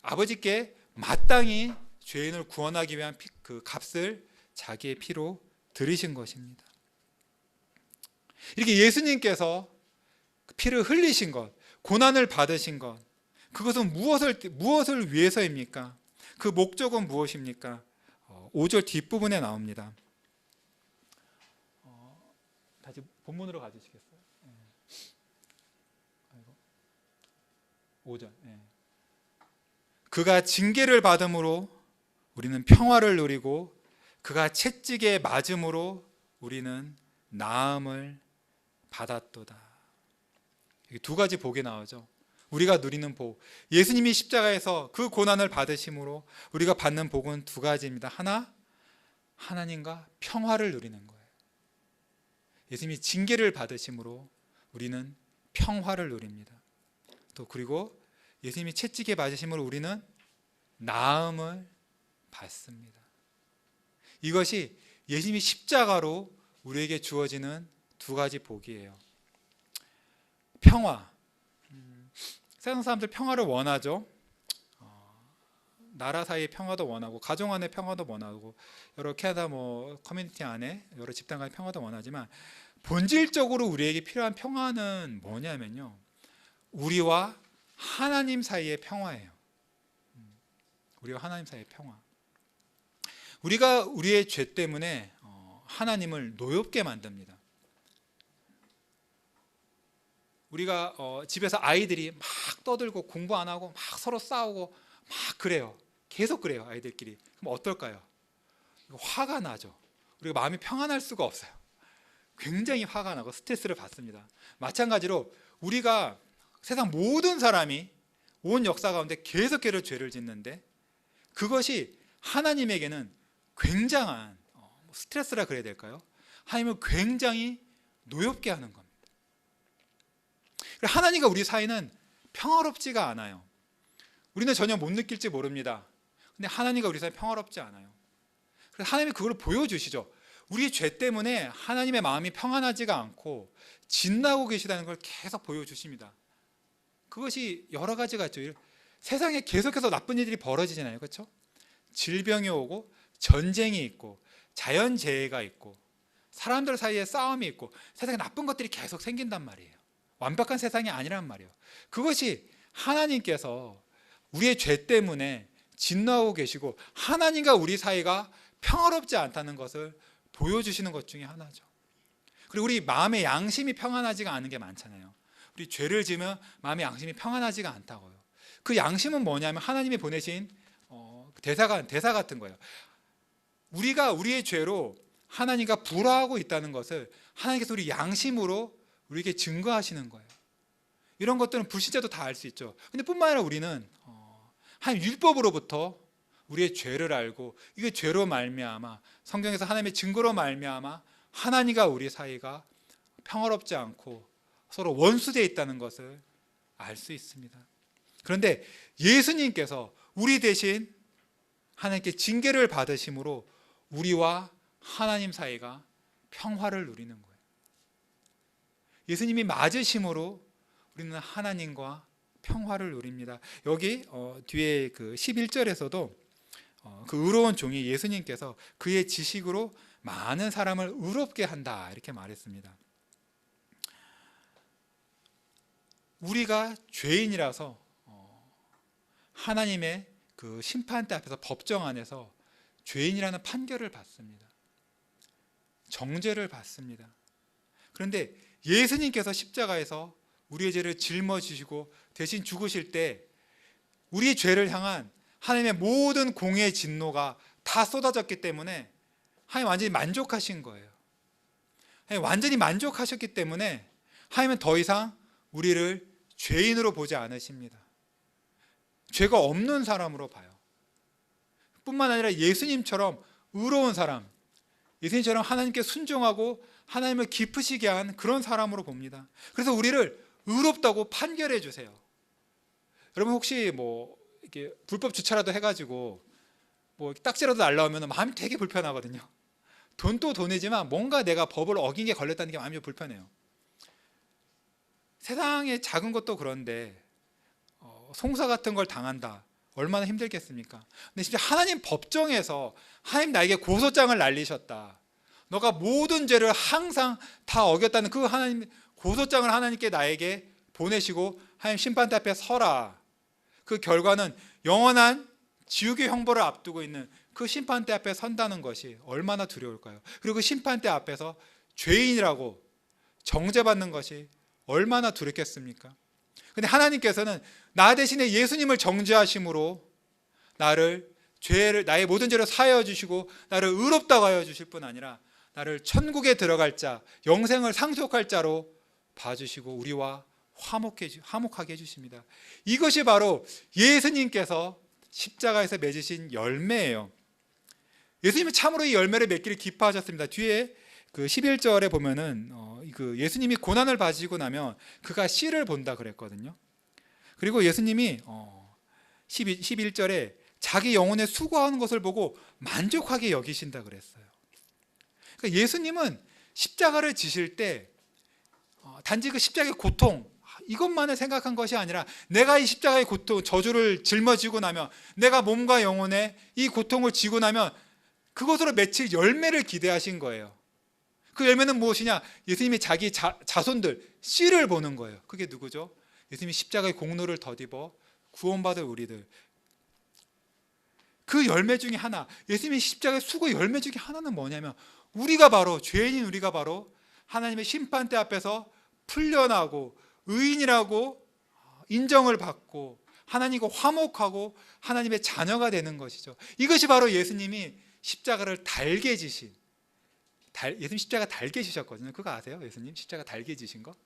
[SPEAKER 4] 아버지께 마땅히 죄인을 구원하기 위한 그 값을 자기의 피로 들이신 것입니다. 이렇게 예수님께서 피를 흘리신 것, 고난을 받으신 것, 그것은 무엇을 위해서입니까? 그 목적은 무엇입니까? 5절 뒷부분에 나옵니다. 다시 본문으로 가주시겠어요? 5절. 그가 징계를 받음으로 우리는 평화를 누리고 그가 채찍에 맞음으로 우리는 나음을 받았도다. 두 가지 복이 나오죠. 우리가 누리는 복, 예수님이 십자가에서 그 고난을 받으심으로 우리가 받는 복은 두 가지입니다. 하나, 하나님과 평화를 누리는 거예요. 예수님이 징계를 받으심으로 우리는 평화를 누립니다. 또 그리고 예수님이 채찍에 맞으심으로 우리는 나음을 받습니다. 이것이 예수님이 십자가로 우리에게 주어지는 두 가지 복이에요. 평화. 세상 사람들 평화를 원하죠. 나라 사이의 평화도 원하고 가정 안의 평화도 원하고 여러 캐나다 커뮤니티 안에 여러 집단 간의 평화도 원하지만 본질적으로 우리에게 필요한 평화는 뭐냐면요, 우리와 하나님 사이의 평화예요. 우리와 하나님 사이의 평화. 우리가 우리의 죄 때문에 하나님을 노엽게 만듭니다. 우리가 집에서 아이들이 막 떠들고 공부 안 하고 막 서로 싸우고 막 그래요. 계속 그래요, 아이들끼리. 그럼 어떨까요? 화가 나죠. 우리가 마음이 평안할 수가 없어요. 굉장히 화가 나고 스트레스를 받습니다. 마찬가지로 우리가 세상 모든 사람이 온 역사 가운데 계속해서 죄를 짓는데 그것이 하나님에게는 굉장한 스트레스라 그래야 될까요? 하나님을 굉장히 노엽게 하는 겁니다. 하나님과 우리 사이는 평화롭지가 않아요. 우리는 전혀 못 느낄지 모릅니다. 근데 하나님과 우리 사이 평화롭지 않아요. 그래서 하나님이 그걸 보여주시죠. 우리의 죄 때문에 하나님의 마음이 평안하지가 않고 진나고 계시다는 걸 계속 보여주십니다. 그것이 여러 가지가 있죠. 세상에 계속해서 나쁜 일들이 벌어지잖아요. 그렇죠? 질병이 오고 전쟁이 있고 자연재해가 있고 사람들 사이에 싸움이 있고 세상에 나쁜 것들이 계속 생긴단 말이에요. 완벽한 세상이 아니란 말이에요. 그것이 하나님께서 우리의 죄 때문에 진노하고 계시고 하나님과 우리 사이가 평화롭지 않다는 것을 보여주시는 것 중에 하나죠. 그리고 우리 마음의 양심이 평안하지가 않은 게 많잖아요. 우리 죄를 지으면 마음의 양심이 평안하지가 않다고요. 그 양심은 뭐냐면 하나님이 보내신 대사 같은 거예요. 우리가 우리의 죄로 하나님과 불화하고 있다는 것을 하나님께서 우리 양심으로 우리에게 증거하시는 거예요. 이런 것들은 불신자도 다 알 수 있죠. 근데 뿐만 아니라 우리는 하나님 율법으로부터 우리의 죄를 알고 이게 죄로 말미암아 성경에서 하나님의 증거로 말미암아 하나님과 우리 사이가 평화롭지 않고 서로 원수되어 있다는 것을 알 수 있습니다. 그런데 예수님께서 우리 대신 하나님께 징계를 받으심으로 우리와 하나님 사이가 평화를 누리는 거예요. 예수님이 맞으심으로 우리는 하나님과 평화를 누립니다. 여기 뒤에 그 11절에서도 그 의로운 종이 예수님께서 그의 지식으로 많은 사람을 의롭게 한다 이렇게 말했습니다. 우리가 죄인이라서 하나님의 그 심판대 앞에서 법정 안에서 죄인이라는 판결을 받습니다. 정죄를 받습니다. 그런데 예수님께서 십자가에서 우리의 죄를 짊어지시고 대신 죽으실 때 우리의 죄를 향한 하나님의 모든 공의 진노가 다 쏟아졌기 때문에 하나님 완전히 만족하신 거예요. 하나님 완전히 만족하셨기 때문에 하나님은 더 이상 우리를 죄인으로 보지 않으십니다. 죄가 없는 사람으로 봐요. 뿐만 아니라 예수님처럼 의로운 사람, 예수님처럼 하나님께 순종하고 하나님을 기쁘시게 한 그런 사람으로 봅니다. 그래서 우리를 의롭다고 판결해 주세요. 여러분 혹시 이렇게 불법 주차라도 해가지고 뭐 딱지라도 날라오면 마음이 되게 불편하거든요. 돈도 돈이지만 뭔가 내가 법을 어긴 게 걸렸다는 게 마음이 좀 불편해요. 세상의 작은 것도 그런데 송사 같은 걸 당한다. 얼마나 힘들겠습니까? 근데 진짜 하나님 법정에서 하나님 나에게 고소장을 날리셨다. 너가 모든 죄를 항상 다 어겼다는 그 하나님 고소장을 하나님께 나에게 보내시고 하나님 심판대 앞에 서라. 그 결과는 영원한 지옥의 형벌을 앞두고 있는 그 심판대 앞에 선다는 것이 얼마나 두려울까요? 그리고 그 심판대 앞에서 죄인이라고 정죄받는 것이 얼마나 두렵겠습니까? 근데 하나님께서는 나 대신에 예수님을 정죄하심으로 나의 모든 죄를 사하여 주시고 나를 의롭다고 하여 주실 뿐 아니라 나를 천국에 들어갈 자, 영생을 상속할 자로 봐주시고 우리와 화목하게 해주십니다. 이것이 바로 예수님께서 십자가에서 맺으신 열매예요. 예수님이 참으로 이 열매를 맺기를 기뻐하셨습니다. 뒤에 그 11절에 보면은 그 예수님이 고난을 받으시고 나면 그가 씨를 본다 그랬거든요. 그리고 예수님이 11절에 자기 영혼에 수고하는 것을 보고 만족하게 여기신다 그랬어요. 그러니까 예수님은 십자가를 지실 때 단지 그 십자가의 고통 이것만을 생각한 것이 아니라 내가 이 십자가의 고통 저주를 짊어지고 나면 내가 몸과 영혼에 이 고통을 지고 나면 그것으로 맺힐 열매를 기대하신 거예요. 그 열매는 무엇이냐? 예수님이 자기 자손들 씨를 보는 거예요. 그게 누구죠? 예수님이 십자가의 공로를 덧입어 구원받을 우리들. 그 열매 중에 하나, 예수님이 십자가의 수고 열매 중에 하나는 뭐냐면 우리가 바로 죄인인 우리가 바로 하나님의 심판대 앞에서 풀려나고 의인이라고 인정을 받고 하나님과 화목하고 하나님의 자녀가 되는 것이죠. 이것이 바로 예수님이 십자가를 달게 지신 예수님 십자가 달게 지셨거든요. 그거 아세요? 예수님 십자가 달게 지신 거?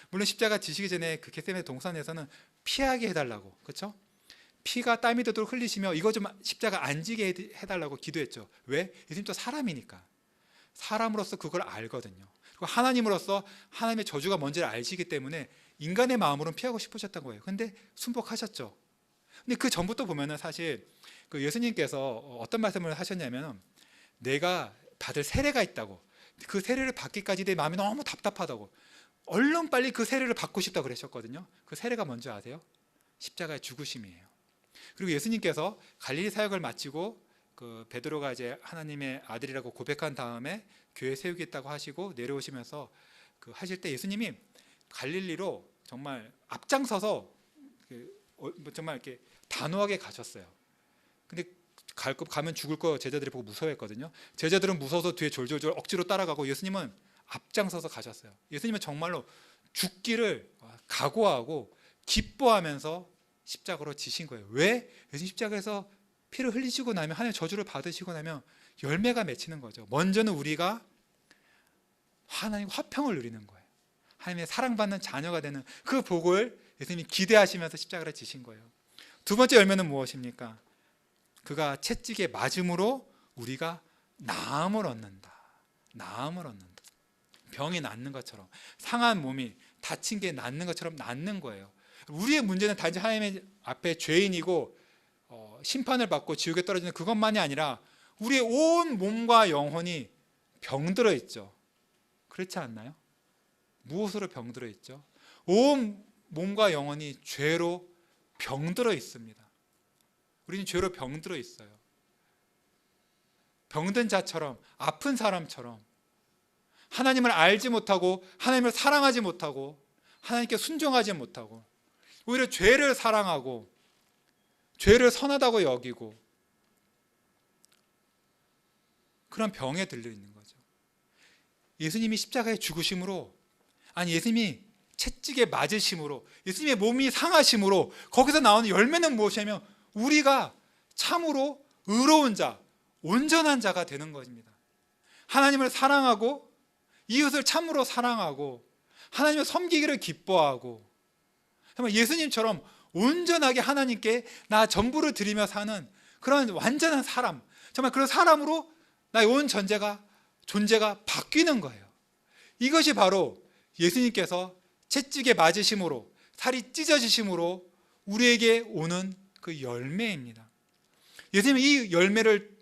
[SPEAKER 4] 물론 십자가 지시기 전에 그 겟세마네 동산에서는 피하게 해달라고, 그렇죠? 피가 땀이 되도록 흘리시며 이거 좀 십자가 안 지게 해달라고 기도했죠. 왜? 예수님도 사람이니까. 사람으로서 그걸 알거든요. 그리고 하나님으로서 하나님의 저주가 뭔지를 아시기 때문에 인간의 마음으로는 피하고 싶으셨던 거예요. 근데 순복하셨죠. 근데 그 전부터 보면은 사실 그 예수님께서 어떤 말씀을 하셨냐면 내가 받을 세례가 있다고, 그 세례를 받기까지 내 마음이 너무 답답하다고 얼른 빨리 그 세례를 받고 싶다고 그러셨거든요. 그 세례가 뭔지 아세요? 십자가의 죽으심이에요. 그리고 예수님께서 갈릴리 사역을 마치고 그 베드로가 이제 하나님의 아들이라고 고백한 다음에 교회 세우겠다고 하시고 내려오시면서 그 하실 때 예수님이 갈릴리로 정말 앞장서서 정말 이렇게 단호하게 가셨어요. 근데 가면 죽을 거 제자들이 보고 무서워했거든요. 제자들은 무서워서 뒤에 졸졸졸 억지로 따라가고 예수님은 앞장서서 가셨어요. 예수님은 정말로 죽기를 각오하고 기뻐하면서 십자가로 지신 거예요. 왜? 예수님 십자가에서 피를 흘리시고 나면 하나님의 저주를 받으시고 나면 열매가 맺히는 거죠. 먼저는 우리가 하나님 화평을 누리는 거예요. 하나님의 사랑받는 자녀가 되는 그 복을 예수님이 기대하시면서 십자가를 지신 거예요. 두 번째 열매는 무엇입니까? 그가 채찍에 맞음으로 우리가 나음을 얻는다. 나음을 얻는다. 병이 낫는 것처럼, 상한 몸이 다친 게 낫는 것처럼 낫는 거예요. 우리의 문제는 단지 하나님의 앞에 죄인이고 심판을 받고 지옥에 떨어지는 그것만이 아니라 우리의 온 몸과 영혼이 병들어 있죠. 그렇지 않나요? 무엇으로 병들어 있죠? 온 몸과 영혼이 죄로 병들어 있습니다. 우리는 죄로 병들어 있어요. 병든 자처럼, 아픈 사람처럼 하나님을 알지 못하고 하나님을 사랑하지 못하고 하나님께 순종하지 못하고 오히려 죄를 사랑하고 죄를 선하다고 여기고 그런 병에 들려 있는 거죠. 예수님이 십자가에 죽으심으로, 아니 예수님이 채찍에 맞으심으로, 예수님의 몸이 상하심으로 거기서 나오는 열매는 무엇이냐면 우리가 참으로 의로운 자, 온전한 자가 되는 것입니다. 하나님을 사랑하고 이웃을 참으로 사랑하고 하나님을 섬기기를 기뻐하고 정말 예수님처럼 온전하게 하나님께 나 전부를 드리며 사는 그런 완전한 사람, 정말 그런 사람으로 나의 온 존재가 바뀌는 거예요. 이것이 바로 예수님께서 채찍에 맞으심으로, 살이 찢어지심으로 우리에게 오는 그 열매입니다. 예수님이 이 열매를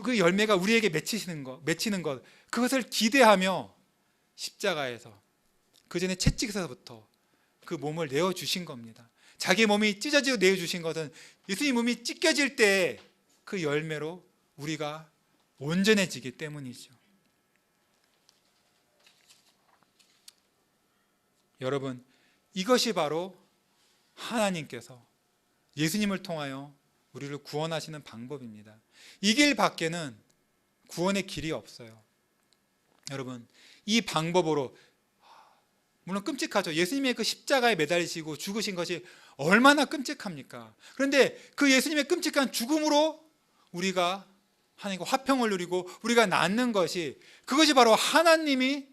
[SPEAKER 4] 그 열매가 우리에게 맺히는 것, 그것을 기대하며 십자가에서 그 전에 채찍에서부터 그 몸을 내어 주신 겁니다. 자기 몸이 찢어지고 내어 주신 것은 예수님 몸이 찢겨질 때 그 열매로 우리가 온전해지기 때문이죠. 여러분, 이것이 바로 하나님께서 예수님을 통하여 우리를 구원하시는 방법입니다. 이 길 밖에는 구원의 길이 없어요. 여러분, 이 방법으로, 물론 끔찍하죠. 예수님의 그 십자가에 매달리시고 죽으신 것이 얼마나 끔찍합니까? 그런데 그 예수님의 끔찍한 죽음으로 우리가 하나님과 화평을 누리고 우리가 낫는 것이, 그것이 바로 하나님이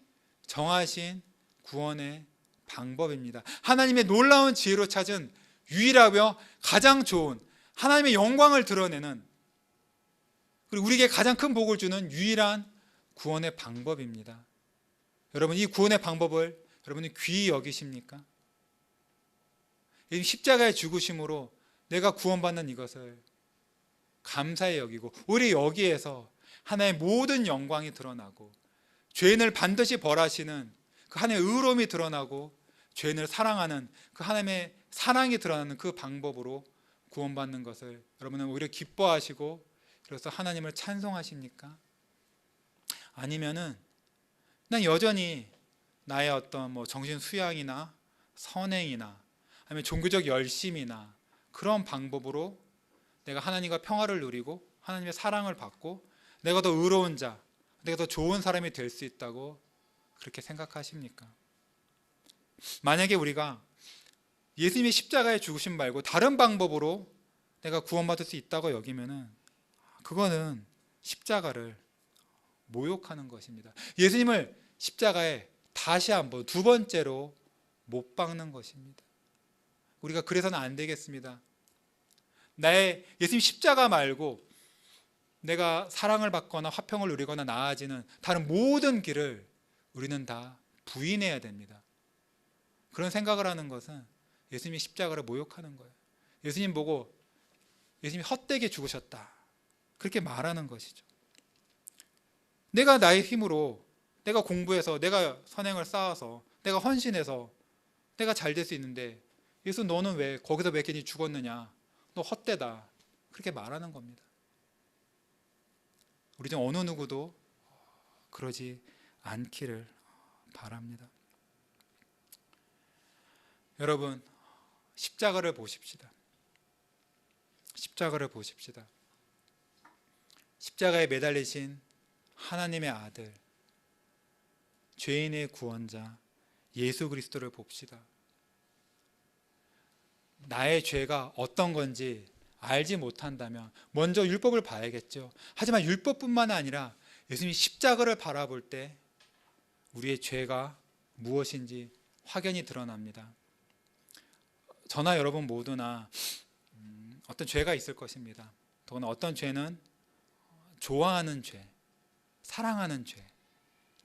[SPEAKER 4] 정하신 구원의 방법입니다. 하나님의 놀라운 지혜로 찾은 유일하며 가장 좋은 하나님의 영광을 드러내는, 그리고 우리에게 가장 큰 복을 주는 유일한 구원의 방법입니다. 여러분, 이 구원의 방법을 여러분이 귀히 여기십니까? 이 십자가의 죽으심으로 내가 구원받는 이것을 감사히 여기고, 오히려 여기에서 하나님의 모든 영광이 드러나고 죄인을 반드시 벌하시는 그 하나님의 의로움이 드러나고 죄인을 사랑하는 그 하나님의 사랑이 드러나는 그 방법으로 구원받는 것을 여러분은 오히려 기뻐하시고, 그래서 하나님을 찬송하십니까? 아니면은 난 여전히 나의 어떤 정신 수양이나 선행이나 아니면 종교적 열심이나 그런 방법으로 내가 하나님과 평화를 누리고 하나님의 사랑을 받고 내가 더 의로운 자, 내가 더 좋은 사람이 될 수 있다고 그렇게 생각하십니까? 만약에 우리가 예수님의 십자가의 죽으심 말고 다른 방법으로 내가 구원받을 수 있다고 여기면은 그거는 십자가를 모욕하는 것입니다. 예수님을 십자가에 다시 한번 두 번째로 못 박는 것입니다. 우리가 그래서는 안 되겠습니다. 나의 예수님 십자가 말고 내가 사랑을 받거나 화평을 누리거나 나아지는 다른 모든 길을 우리는 다 부인해야 됩니다. 그런 생각을 하는 것은 예수님이 십자가를 모욕하는 거예요. 예수님 보고 예수님이 헛되게 죽으셨다, 그렇게 말하는 것이죠. 내가 나의 힘으로, 내가 공부해서, 내가 선행을 쌓아서, 내가 헌신해서 내가 잘 될 수 있는데 예수 너는 왜 거기서 왜 괜히 죽었느냐, 너 헛되다, 그렇게 말하는 겁니다. 우리 중 어느 누구도 그러지 않기를 바랍니다. 여러분, 십자가를 보십시다. 십자가를 보십시다. 십자가에 매달리신 하나님의 아들, 죄인의 구원자 예수 그리스도를 봅시다. 나의 죄가 어떤 건지 알지 못한다면 먼저 율법을 봐야겠죠. 하지만 율법뿐만 아니라 예수님이 십자가를 바라볼 때 우리의 죄가 무엇인지 확연히 드러납니다. 저나 여러분 모두나 어떤 죄가 있을 것입니다. 더구나 어떤 죄는 좋아하는 죄, 사랑하는 죄,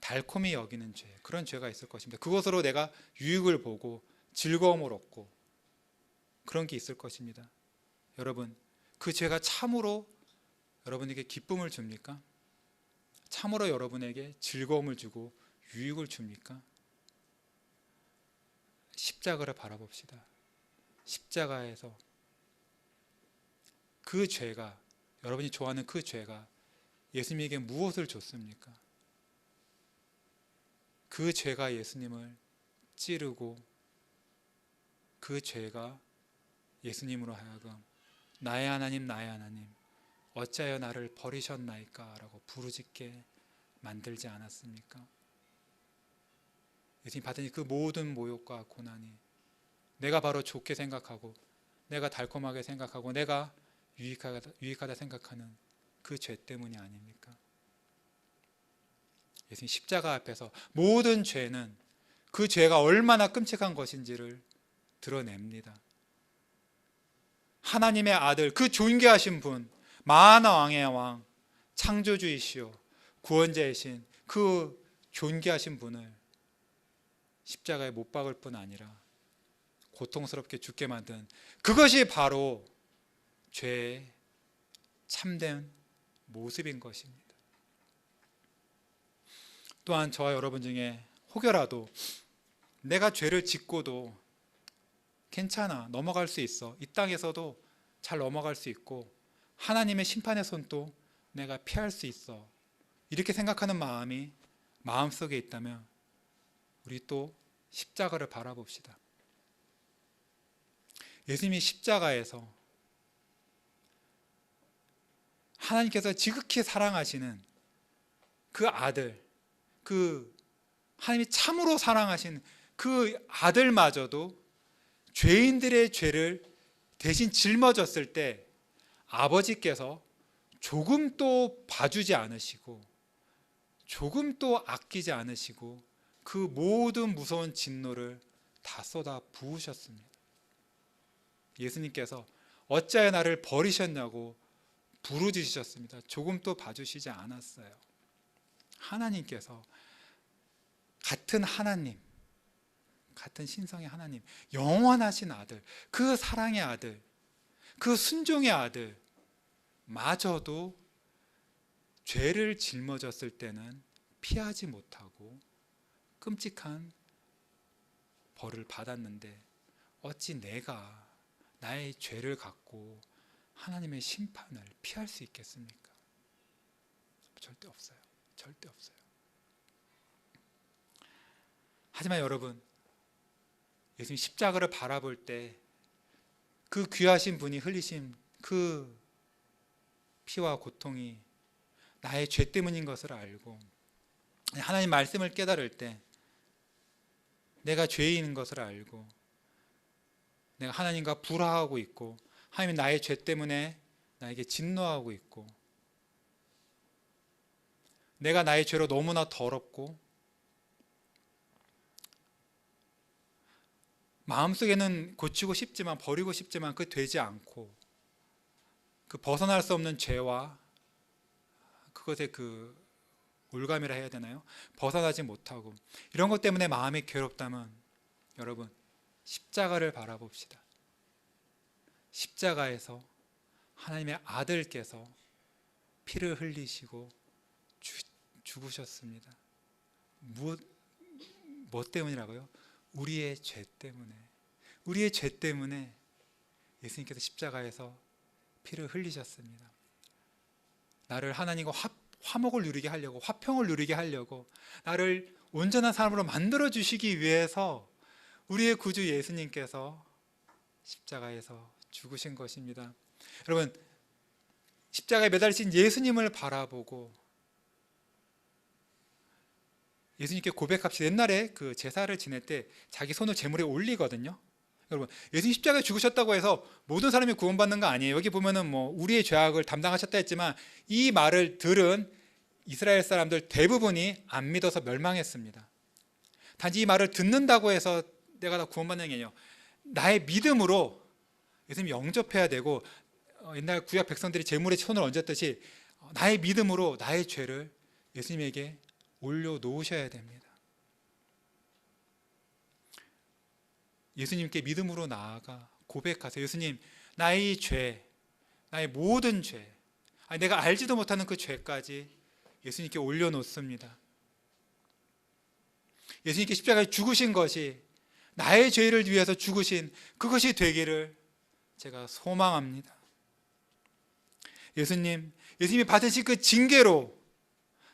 [SPEAKER 4] 달콤히 여기는 죄, 그런 죄가 있을 것입니다. 그것으로 내가 유익을 보고 즐거움을 얻고 그런 게 있을 것입니다. 여러분, 그 죄가 참으로 여러분에게 기쁨을 줍니까? 참으로 여러분에게 즐거움을 주고 유익을 줍니까? 십자가를 바라봅시다. 십자가에서 그 죄가, 여러분이 좋아하는 그 죄가 예수님에게 무엇을 줬습니까? 그 죄가 예수님을 찌르고 그 죄가 예수님으로 하여금 나의 하나님, 나의 하나님, 어찌하여 나를 버리셨나이까? 라고 부르짖게 만들지 않았습니까? 예수님 받은 그 모든 모욕과 고난이 내가 바로 좋게 생각하고 내가 달콤하게 생각하고 내가 유익하다 생각하는 그 죄 때문이 아닙니까? 예수님 십자가 앞에서 모든 죄는 그 죄가 얼마나 끔찍한 것인지를 드러냅니다. 하나님의 아들, 그 존귀하신 분, 만왕의 왕의 왕, 창조주이시오 구원자이신 그 존귀하신 분을 십자가에 못 박을 뿐 아니라 고통스럽게 죽게 만든, 그것이 바로 죄의 참된 모습인 것입니다. 또한 저와 여러분 중에 혹여라도 내가 죄를 짓고도 괜찮아, 넘어갈 수 있어, 이 땅에서도 잘 넘어갈 수 있고 하나님의 심판의 손도 내가 피할 수 있어, 이렇게 생각하는 마음이 마음속에 있다면 우리 또 십자가를 바라봅시다. 예수님이 십자가에서 하나님께서 지극히 사랑하시는 그 아들, 그 하나님이 참으로 사랑하신 그 아들마저도 죄인들의 죄를 대신 짊어졌을 때 아버지께서 조금도 봐주지 않으시고 조금도 아끼지 않으시고 그 모든 무서운 진노를 다 쏟아 부으셨습니다. 예수님께서 어찌하여 나를 버리셨냐고 부르짖으셨습니다. 조금도 봐주시지 않았어요. 하나님께서 같은 하나님, 같은 신성의 하나님, 영원하신 아들, 그 사랑의 아들, 그 순종의 아들 마저도 죄를 짊어졌을 때는 피하지 못하고 끔찍한 벌을 받았는데 어찌 내가 나의 죄를 갖고 하나님의 심판을 피할 수 있겠습니까? 절대 없어요. 절대 없어요. 하지만 여러분, 예수님 십자가를 바라볼 때 그 귀하신 분이 흘리신 그 피와 고통이 나의 죄 때문인 것을 알고 하나님 말씀을 깨달을 때 내가 죄인인 것을 알고 내가 하나님과 불화하고 있고 하나님이 나의 죄 때문에 나에게 진노하고 있고 내가 나의 죄로 너무나 더럽고 마음속에는 고치고 싶지만 버리고 싶지만 그 되지 않고 그 벗어날 수 없는 죄와 그것의 그 올감이라 해야 되나요? 벗어나지 못하고 이런 것 때문에 마음이 괴롭다면 여러분 십자가를 바라봅시다. 십자가에서 하나님의 아들께서 피를 흘리시고 죽으셨습니다. 뭐 때문이라고요? 우리의 죄 때문에, 우리의 죄 때문에 예수님께서 십자가에서 피를 흘리셨습니다. 나를 하나님과 화목을 누리게 하려고, 화평을 누리게 하려고, 나를 온전한 사람으로 만들어 주시기 위해서 우리의 구주 예수님께서 십자가에서 죽으신 것입니다. 여러분, 십자가에 매달리신 예수님을 바라보고 예수님께 고백합시다. 옛날에 그 제사를 지낼 때 자기 손을 제물에 올리거든요. 여러분, 예수님 십자가에 죽으셨다고 해서 모든 사람이 구원받는 거 아니에요. 여기 보면은 뭐 우리의 죄악을 담당하셨다 했지만 이 말을 들은 이스라엘 사람들 대부분이 안 믿어서 멸망했습니다. 단지 이 말을 듣는다고 해서 내가 다 구원받는 게 아니에요. 나의 믿음으로 예수님 영접해야 되고 옛날 구약 백성들이 제물에 손을 얹었듯이 나의 믿음으로 나의 죄를 예수님에게 올려놓으셔야 됩니다. 예수님께 믿음으로 나아가 고백하세요. 예수님, 나의 죄, 나의 모든 죄, 내가 알지도 못하는 그 죄까지 예수님께 올려놓습니다. 예수님께 십자가에 죽으신 것이 나의 죄를 위해서 죽으신 그것이 되기를 제가 소망합니다. 예수님이 받으신 그 징계로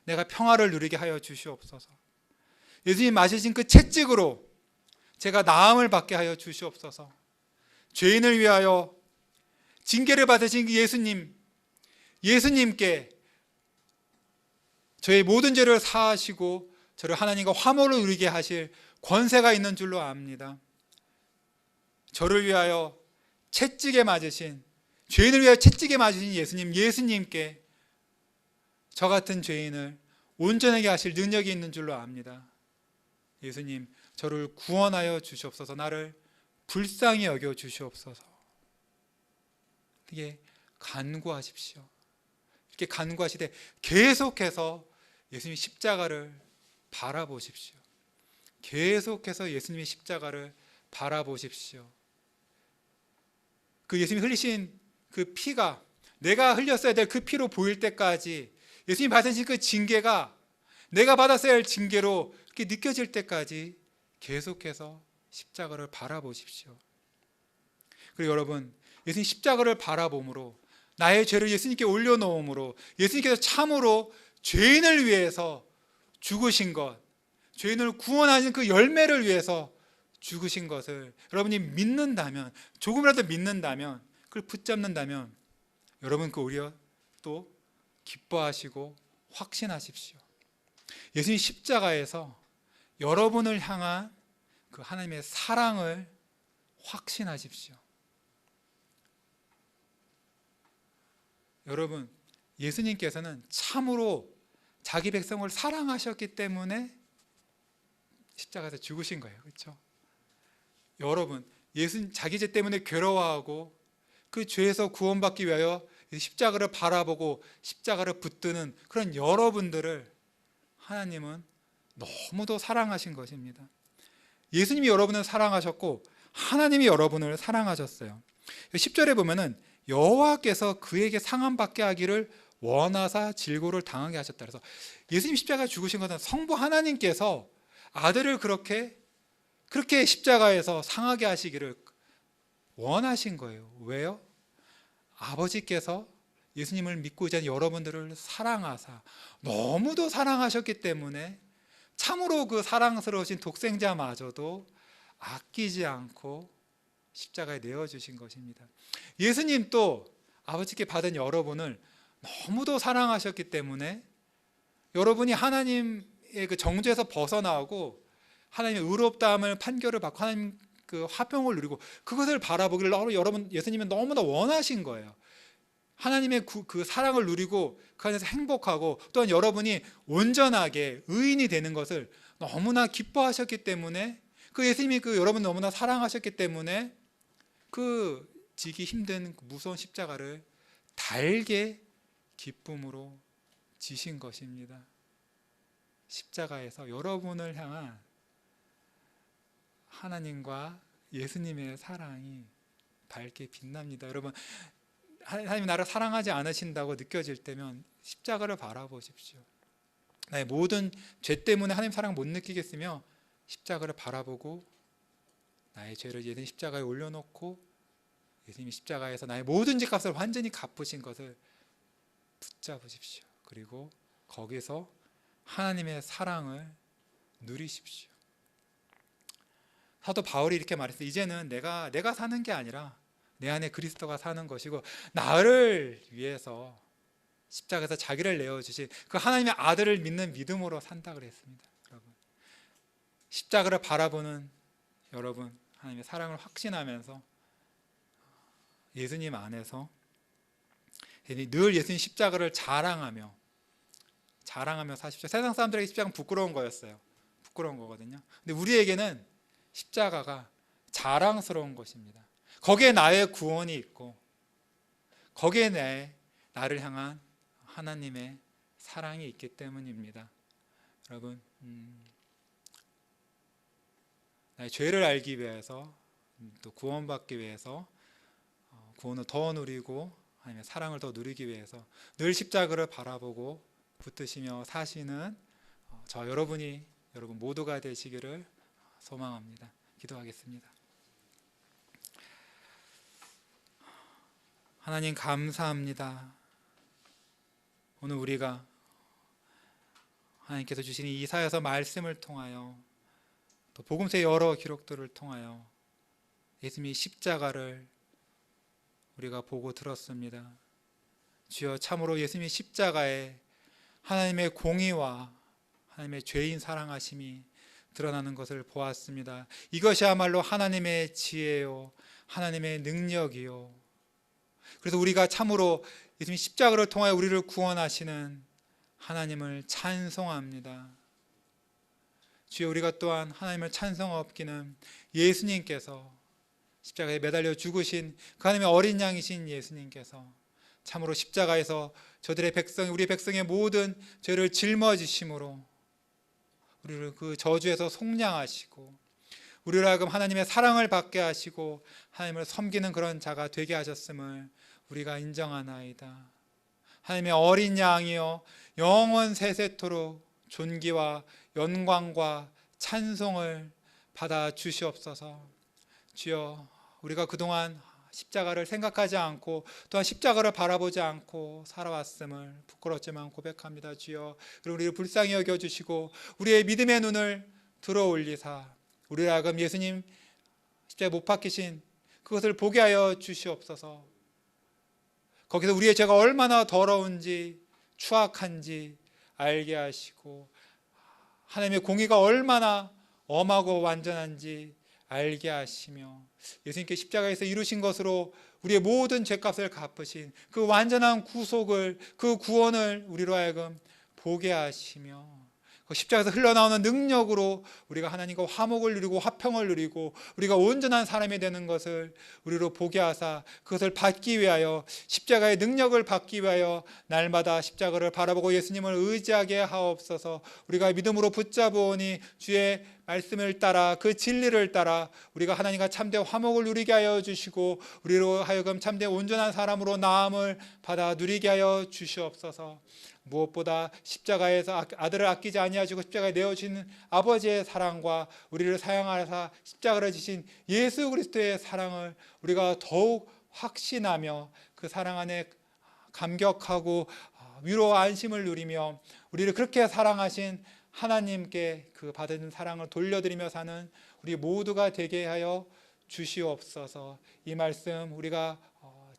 [SPEAKER 4] 내가 평화를 누리게 하여 주시옵소서. 예수님 맞으신 그 채찍으로 제가 나음을 받게 하여 주시옵소서. 죄인을 위하여 징계를 받으신 그 예수님께 저의 모든 죄를 사하시고 저를 하나님과 화목을 누리게 하실 권세가 있는 줄로 압니다. 저를 위하여 채찍에 맞으신, 죄인을 위하여 채찍에 맞으신 예수님께 저 같은 죄인을 온전하게 하실 능력이 있는 줄로 압니다. 예수님, 저를 구원하여 주시옵소서. 나를 불쌍히 여겨 주시옵소서. 이게 간구하십시오. 이렇게 간구하시되 계속해서 예수님 십자가를 바라보십시오. 계속해서 예수님의 십자가를 바라보십시오. 그 예수님이 흘리신 그 피가 내가 흘렸어야 될 그 피로 보일 때까지, 예수님이 받으신 그 징계가 내가 받았어야 할 징계로 이렇게 느껴질 때까지 계속해서 십자가를 바라보십시오. 그리고 여러분, 예수님 십자가를 바라봄으로, 나의 죄를 예수님께 올려놓음으로, 예수님께서 참으로 죄인을 위해서 죽으신 것, 죄인을 구원하는 그 열매를 위해서 죽으신 것을 여러분이 믿는다면, 조금이라도 믿는다면, 그걸 붙잡는다면 여러분 그 오히려 또 기뻐하시고 확신하십시오. 예수님 십자가에서 여러분을 향한 그 하나님의 사랑을 확신하십시오. 여러분, 예수님께서는 참으로 자기 백성을 사랑하셨기 때문에 십자가에서 죽으신 거예요. 그렇죠? 여러분, 예수님 자기 죄 때문에 괴로워하고 그 죄에서 구원받기 위하여 십자가를 바라보고 십자가를 붙드는 그런 여러분들을 하나님은 너무도 사랑하신 것입니다. 예수님이 여러분을 사랑하셨고 하나님이 여러분을 사랑하셨어요. 10절에 보면은 여호와께서 그에게 상함받게 하기를 원하사 질고를 당하게 하셨다. 그래서 예수님 십자가 죽으신 것은 성부 하나님께서 아들을 그렇게 십자가에서 상하게 하시기를 원하신 거예요. 왜요? 아버지께서 예수님을 믿고 있는 여러분들을 사랑하사 너무도 사랑하셨기 때문에 참으로 그 사랑스러우신 독생자마저도 아끼지 않고 십자가에 내어주신 것입니다. 예수님 또 아버지께 받은 여러분을 너무도 사랑하셨기 때문에 여러분이 하나님의 그 정죄에서 벗어나고 하나님의 의롭다함을 판결을 받고 하나님 그 화평을 누리고 그것을 바라보기를 여러분 예수님은 너무나 원하신 거예요. 하나님의 그 사랑을 누리고 그 안에서 행복하고 또한 여러분이 온전하게 의인이 되는 것을 너무나 기뻐하셨기 때문에 그 예수님이 그 여러분 너무나 사랑하셨기 때문에 그 지기 힘든 무서운 십자가를 달게 기쁨으로 지신 것입니다. 십자가에서 여러분을 향한 하나님과 예수님의 사랑이 밝게 빛납니다. 여러분, 하나님이 나를 사랑하지 않으신다고 느껴질 때면 십자가를 바라보십시오. 나의 모든 죄 때문에 하나님 사랑 못 느끼겠으며 십자가를 바라보고 나의 죄를 예수님 십자가에 올려놓고 예수님이 십자가에서 나의 모든 죄값을 완전히 갚으신 것을 붙잡으십시오. 그리고 거기서 하나님의 사랑을 누리십시오. 사도 바울이 이렇게 말했어요. 이제는 내가 사는 게 아니라 내 안에 그리스도가 사는 것이고 나를 위해서 십자가에서 자기를 내어주신 그 하나님의 아들을 믿는 믿음으로 산다 그랬습니다. 여러분, 십자가를 바라보는 여러분, 하나님의 사랑을 확신하면서 예수님 안에서 늘 예수님 십자가를 자랑하며 사십시오. 세상 사람들에게 십자가는 부끄러운 거였어요. 부끄러운 거거든요. 근데 우리에게는 십자가가 자랑스러운 것입니다. 거기에 나의 구원이 있고 거기에 나를 향한 하나님의 사랑이 있기 때문입니다. 여러분, 나의 죄를 알기 위해서 또 구원받기 위해서 구원을 더 누리고 하나님의 사랑을 더 누리기 위해서 늘 십자가를 바라보고 붙드시며 사시는 여러분 모두가 되시기를 소망합니다. 기도하겠습니다. 하나님 감사합니다. 오늘 우리가 하나님께서 주신 이 이사야서 말씀을 통하여 또 복음서의 여러 기록들을 통하여 예수님의 십자가를 우리가 보고 들었습니다. 주여, 참으로 예수님의 십자가에 하나님의 공의와 하나님의 죄인 사랑하심이 드러나는 것을 보았습니다. 이것이야말로 하나님의 지혜요 하나님의 능력이요. 그래서 우리가 참으로 예수님 십자가를 통하여 우리를 구원하시는 하나님을 찬송합니다. 주여, 우리가 또한 하나님을 찬송하옵기는 예수님께서 십자가에 매달려 죽으신 그 하나님의 어린 양이신 예수님께서 참으로 십자가에서 우리 백성의 모든 죄를 짊어지심으로 우리를 그 저주에서 속량하시고 우리를 하여금 하나님의 사랑을 받게 하시고 하나님을 섬기는 그런 자가 되게 하셨음을 우리가 인정하나이다. 하나님의 어린 양이여 영원 세세토록 존귀와 영광과 찬송을 받아 주시옵소서. 주여, 우리가 그동안 십자가를 생각하지 않고 또한 십자가를 바라보지 않고 살아왔음을 부끄럽지만 고백합니다. 주여, 그리고 우리를 불쌍히 여겨주시고 우리의 믿음의 눈을 들어 올리사 우리를 하여금 예수님 십자가에 못 박히신 그것을 보게 하여 주시옵소서. 거기서 우리의 죄가 얼마나 더러운지 추악한지 알게 하시고 하나님의 공의가 얼마나 엄하고 완전한지 알게 하시며 예수님께 십자가에서 이루신 것으로 우리의 모든 죄값을 갚으신 그 완전한 구속을, 그 구원을 우리로 하여금 보게 하시며 그 십자가에서 흘러나오는 능력으로 우리가 하나님과 화목을 누리고 화평을 누리고 우리가 온전한 사람이 되는 것을 우리로 보게 하사 그것을 받기 위하여 십자가의 능력을 받기 위하여 날마다 십자가를 바라보고 예수님을 의지하게 하옵소서. 우리가 믿음으로 붙잡으오니 주의 말씀을 따라 그 진리를 따라 우리가 하나님과 참된 화목을 누리게 하여 주시고 우리로 하여금 참된 온전한 사람으로 나음을 받아 누리게 하여 주시옵소서. 무엇보다 십자가에서 아들을 아끼지 아니하시고 십자가에 내어주신 아버지의 사랑과 우리를 사랑하사 십자가를 지신 예수 그리스도의 사랑을 우리가 더욱 확신하며 그 사랑 안에 감격하고 위로와 안심을 누리며 우리를 그렇게 사랑하신 하나님께 그 받은 사랑을 돌려드리며 사는 우리 모두가 되게 하여 주시옵소서. 이 말씀 우리가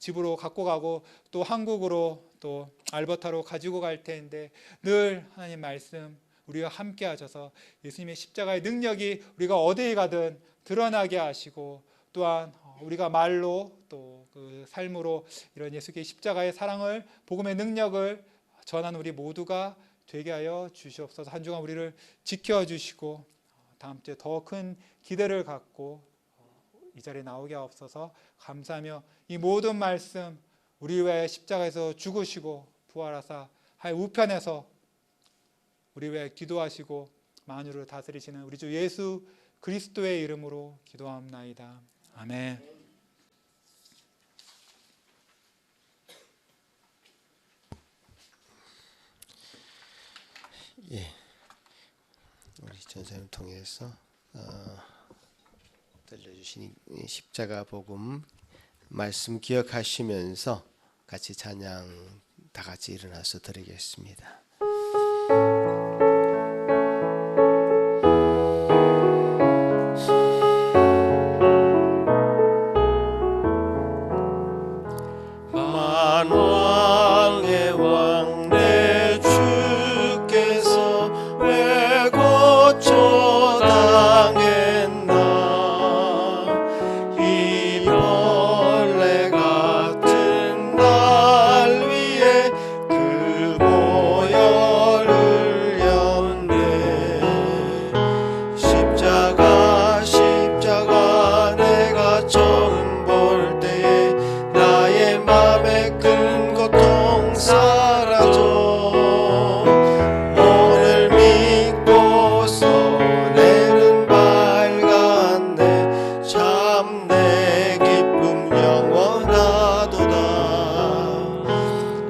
[SPEAKER 4] 집으로 갖고 가고 또 한국으로 또 알버타로 가지고 갈 텐데 늘 하나님 말씀 우리와 함께 하셔서 예수님의 십자가의 능력이 우리가 어디에 가든 드러나게 하시고 또한 우리가 말로 또 그 삶으로 이런 예수의 십자가의 사랑을 복음의 능력을 전하는 우리 모두가 되게 하여 주시옵소서. 한 주간 우리를 지켜주시고 다음 주에 더 큰 기대를 갖고 이 자리에 나오게 하옵소서. 감사하며 이 모든 말씀 우리 위해 십자가에서 죽으시고 부활하사 하의 우편에서 우리 위해 기도하시고 만유를 다스리시는 우리 주 예수 그리스도의 이름으로 기도합나이다. 아멘.
[SPEAKER 1] 예, 우리 전사님 통해서 들려주신 이 십자가 복음 말씀 기억하시면서 같이 찬양 다 같이 일어나서 드리겠습니다.
[SPEAKER 2] 만왕의 왕 내 주께서 왜 고초당했나 이 벌레 같은 날 위에 그 보혈을 흘렸네. 십자가 내가 처음 볼 때에 나의 맘에 큰 고통 사라져. 오늘 믿고서 내는 밝았네. 참 내 기쁨 영원하도다.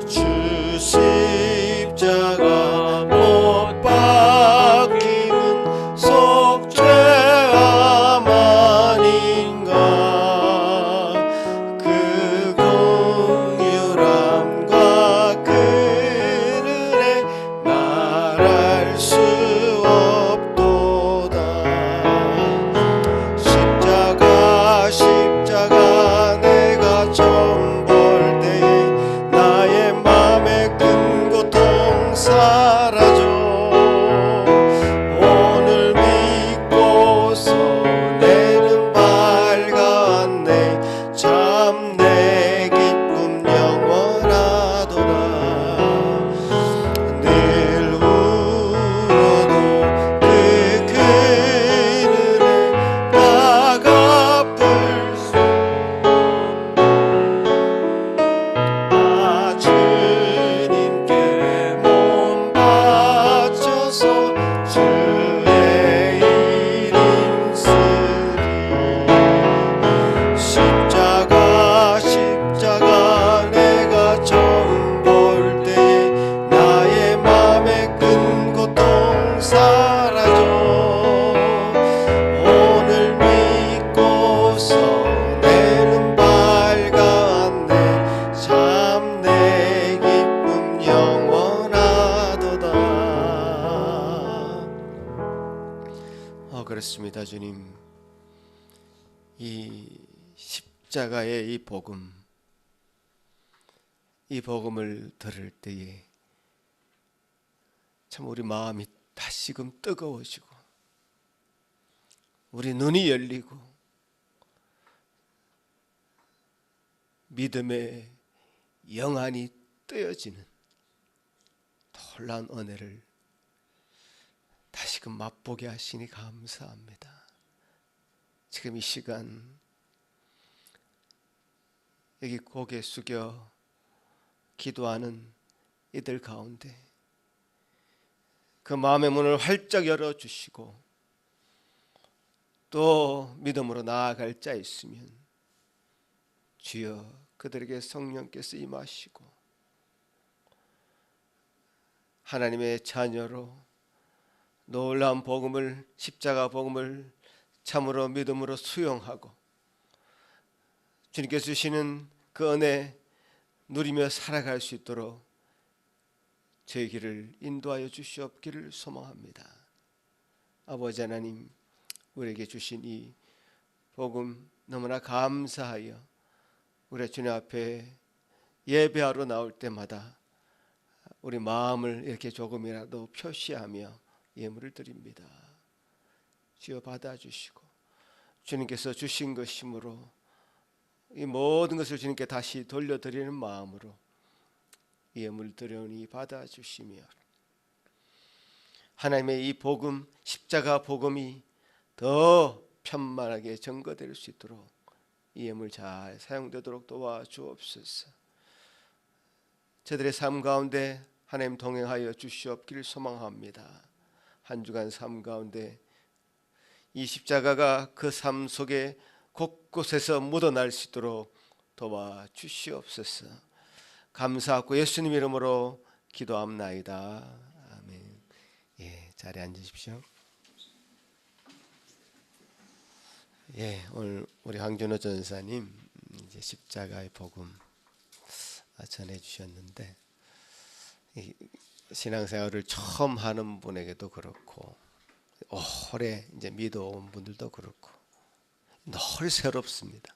[SPEAKER 2] 주 십자가 못 박힘은 속죄함 아닌가. 그 긍휼함과 그
[SPEAKER 1] 그렇습니다, 주님. 이 십자가의 이 복음을 들을 때에 참 우리 마음이 다시금 뜨거워지고 우리 눈이 열리고 믿음의 영안이 뜨여지는 놀라운 은혜를 다시금 맛보게 하시니 감사합니다. 지금 이 시간 여기 고개 숙여 기도하는 이들 가운데 그 마음의 문을 활짝 열어주시고 또 믿음으로 나아갈 자 있으면 주여 그들에게 성령께서 임하시고 하나님의 자녀로 놀라운 복음을, 십자가 복음을 참으로 믿음으로 수용하고 주님께서 주시는 그 은혜 누리며 살아갈 수 있도록 저희 길을 인도하여 주시옵기를 소망합니다. 아버지 하나님, 우리에게 주신 이 복음 너무나 감사하여 우리 주님 앞에 예배하러 나올 때마다 우리 마음을 이렇게 조금이라도 표시하며 예물을 드립니다. 주여 받아주시고 주님께서 주신 것이므로 이 모든 것을 주님께 다시 돌려드리는 마음으로 예물 드려오니 받아주시며 하나님의 이 복음, 십자가 복음이 더 편만하게 전거될 수 있도록 이 예물 잘 사용되도록 도와주옵소서. 저들의 삶 가운데 하나님 동행하여 주시옵기를 소망합니다. 한 주간 삶 가운데 이 십자가가 그 삶 속에 곳곳에서 묻어날 수 있도록 도와주시옵소서. 감사하고 예수님 이름으로 기도합나이다. 아멘. 예, 자리에 앉으십시오. 예, 오늘 우리 황준호 전사님 이제 십자가의 복음 전해 주셨는데 신앙생활을 처음 하는 분에게도 그렇고 오래 이제 믿어온 분들도 그렇고 늘 새롭습니다.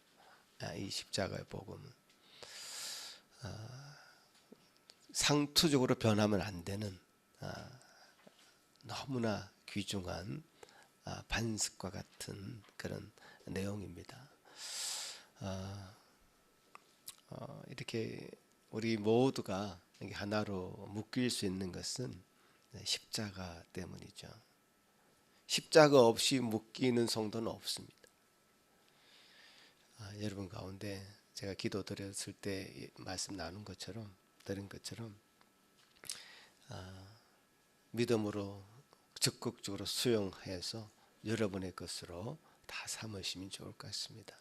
[SPEAKER 1] 이 십자가의 복음은 상투적으로 변하면 안 되는 너무나 귀중한 반석과 같은 그런 내용입니다. 이렇게 우리 모두가 하나로 묶일 수 있는 것은 십자가 때문이죠. 십자가 없이 묶이는 성도는 없습니다. 여러분 가운데 제가 기도 드렸을 때 말씀 나눈 것처럼 들은 것처럼 믿음으로 적극적으로 수용해서 여러분의 것으로 다 삼으시면 좋을 것 같습니다.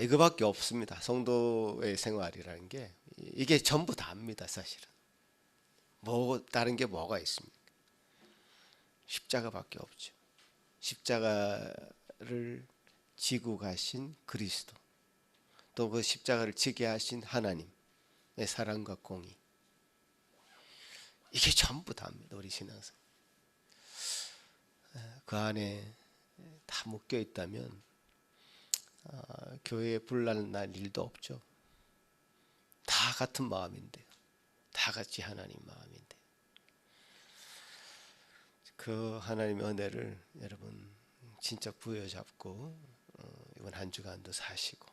[SPEAKER 1] 이거밖에 없습니다. 성도의 생활이라는 게 이게 전부 다입니다. 사실은 뭐 다른 게 뭐가 있습니까? 십자가밖에 없죠. 십자가를 지고 가신 그리스도, 또 그 십자가를 지게 하신 하나님의 사랑과 공의, 이게 전부 다입니다. 우리 신앙생 그 안에 다 묶여 있다면 교회에 분란 날 일도 없죠. 다 같은 마음인데요. 다 같이 하나님 마음인데 그 하나님의 은혜를 여러분 진짜 부여잡고 이번 한 주간도 사시고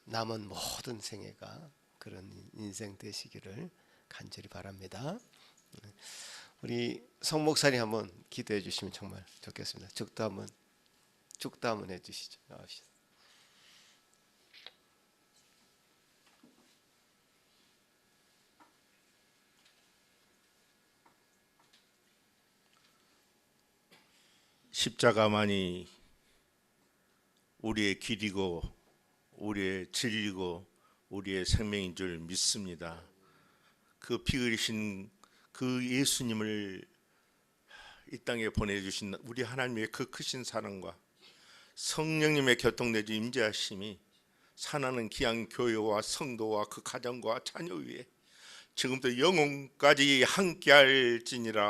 [SPEAKER 1] 남은 모든 생애가 그런 인생 되시기를 간절히 바랍니다. 우리 성 목사님 한번 기도해 주시면 정말 좋겠습니다. 축도 한번 해주시죠. 나오시죠.
[SPEAKER 2] 십자가만이 우리의 길이고 우리의 진리고 우리의 생명인 줄 믿습니다. 그 피 흘리신 그 예수님을 이 땅에 보내주신 우리 하나님의 그 크신 사랑과 성령님의 교통내주 임재하심이 사랑하는 귀한 교회와 성도와 그 가정과 자녀 위에 지금부터 영혼까지 함께할지니라.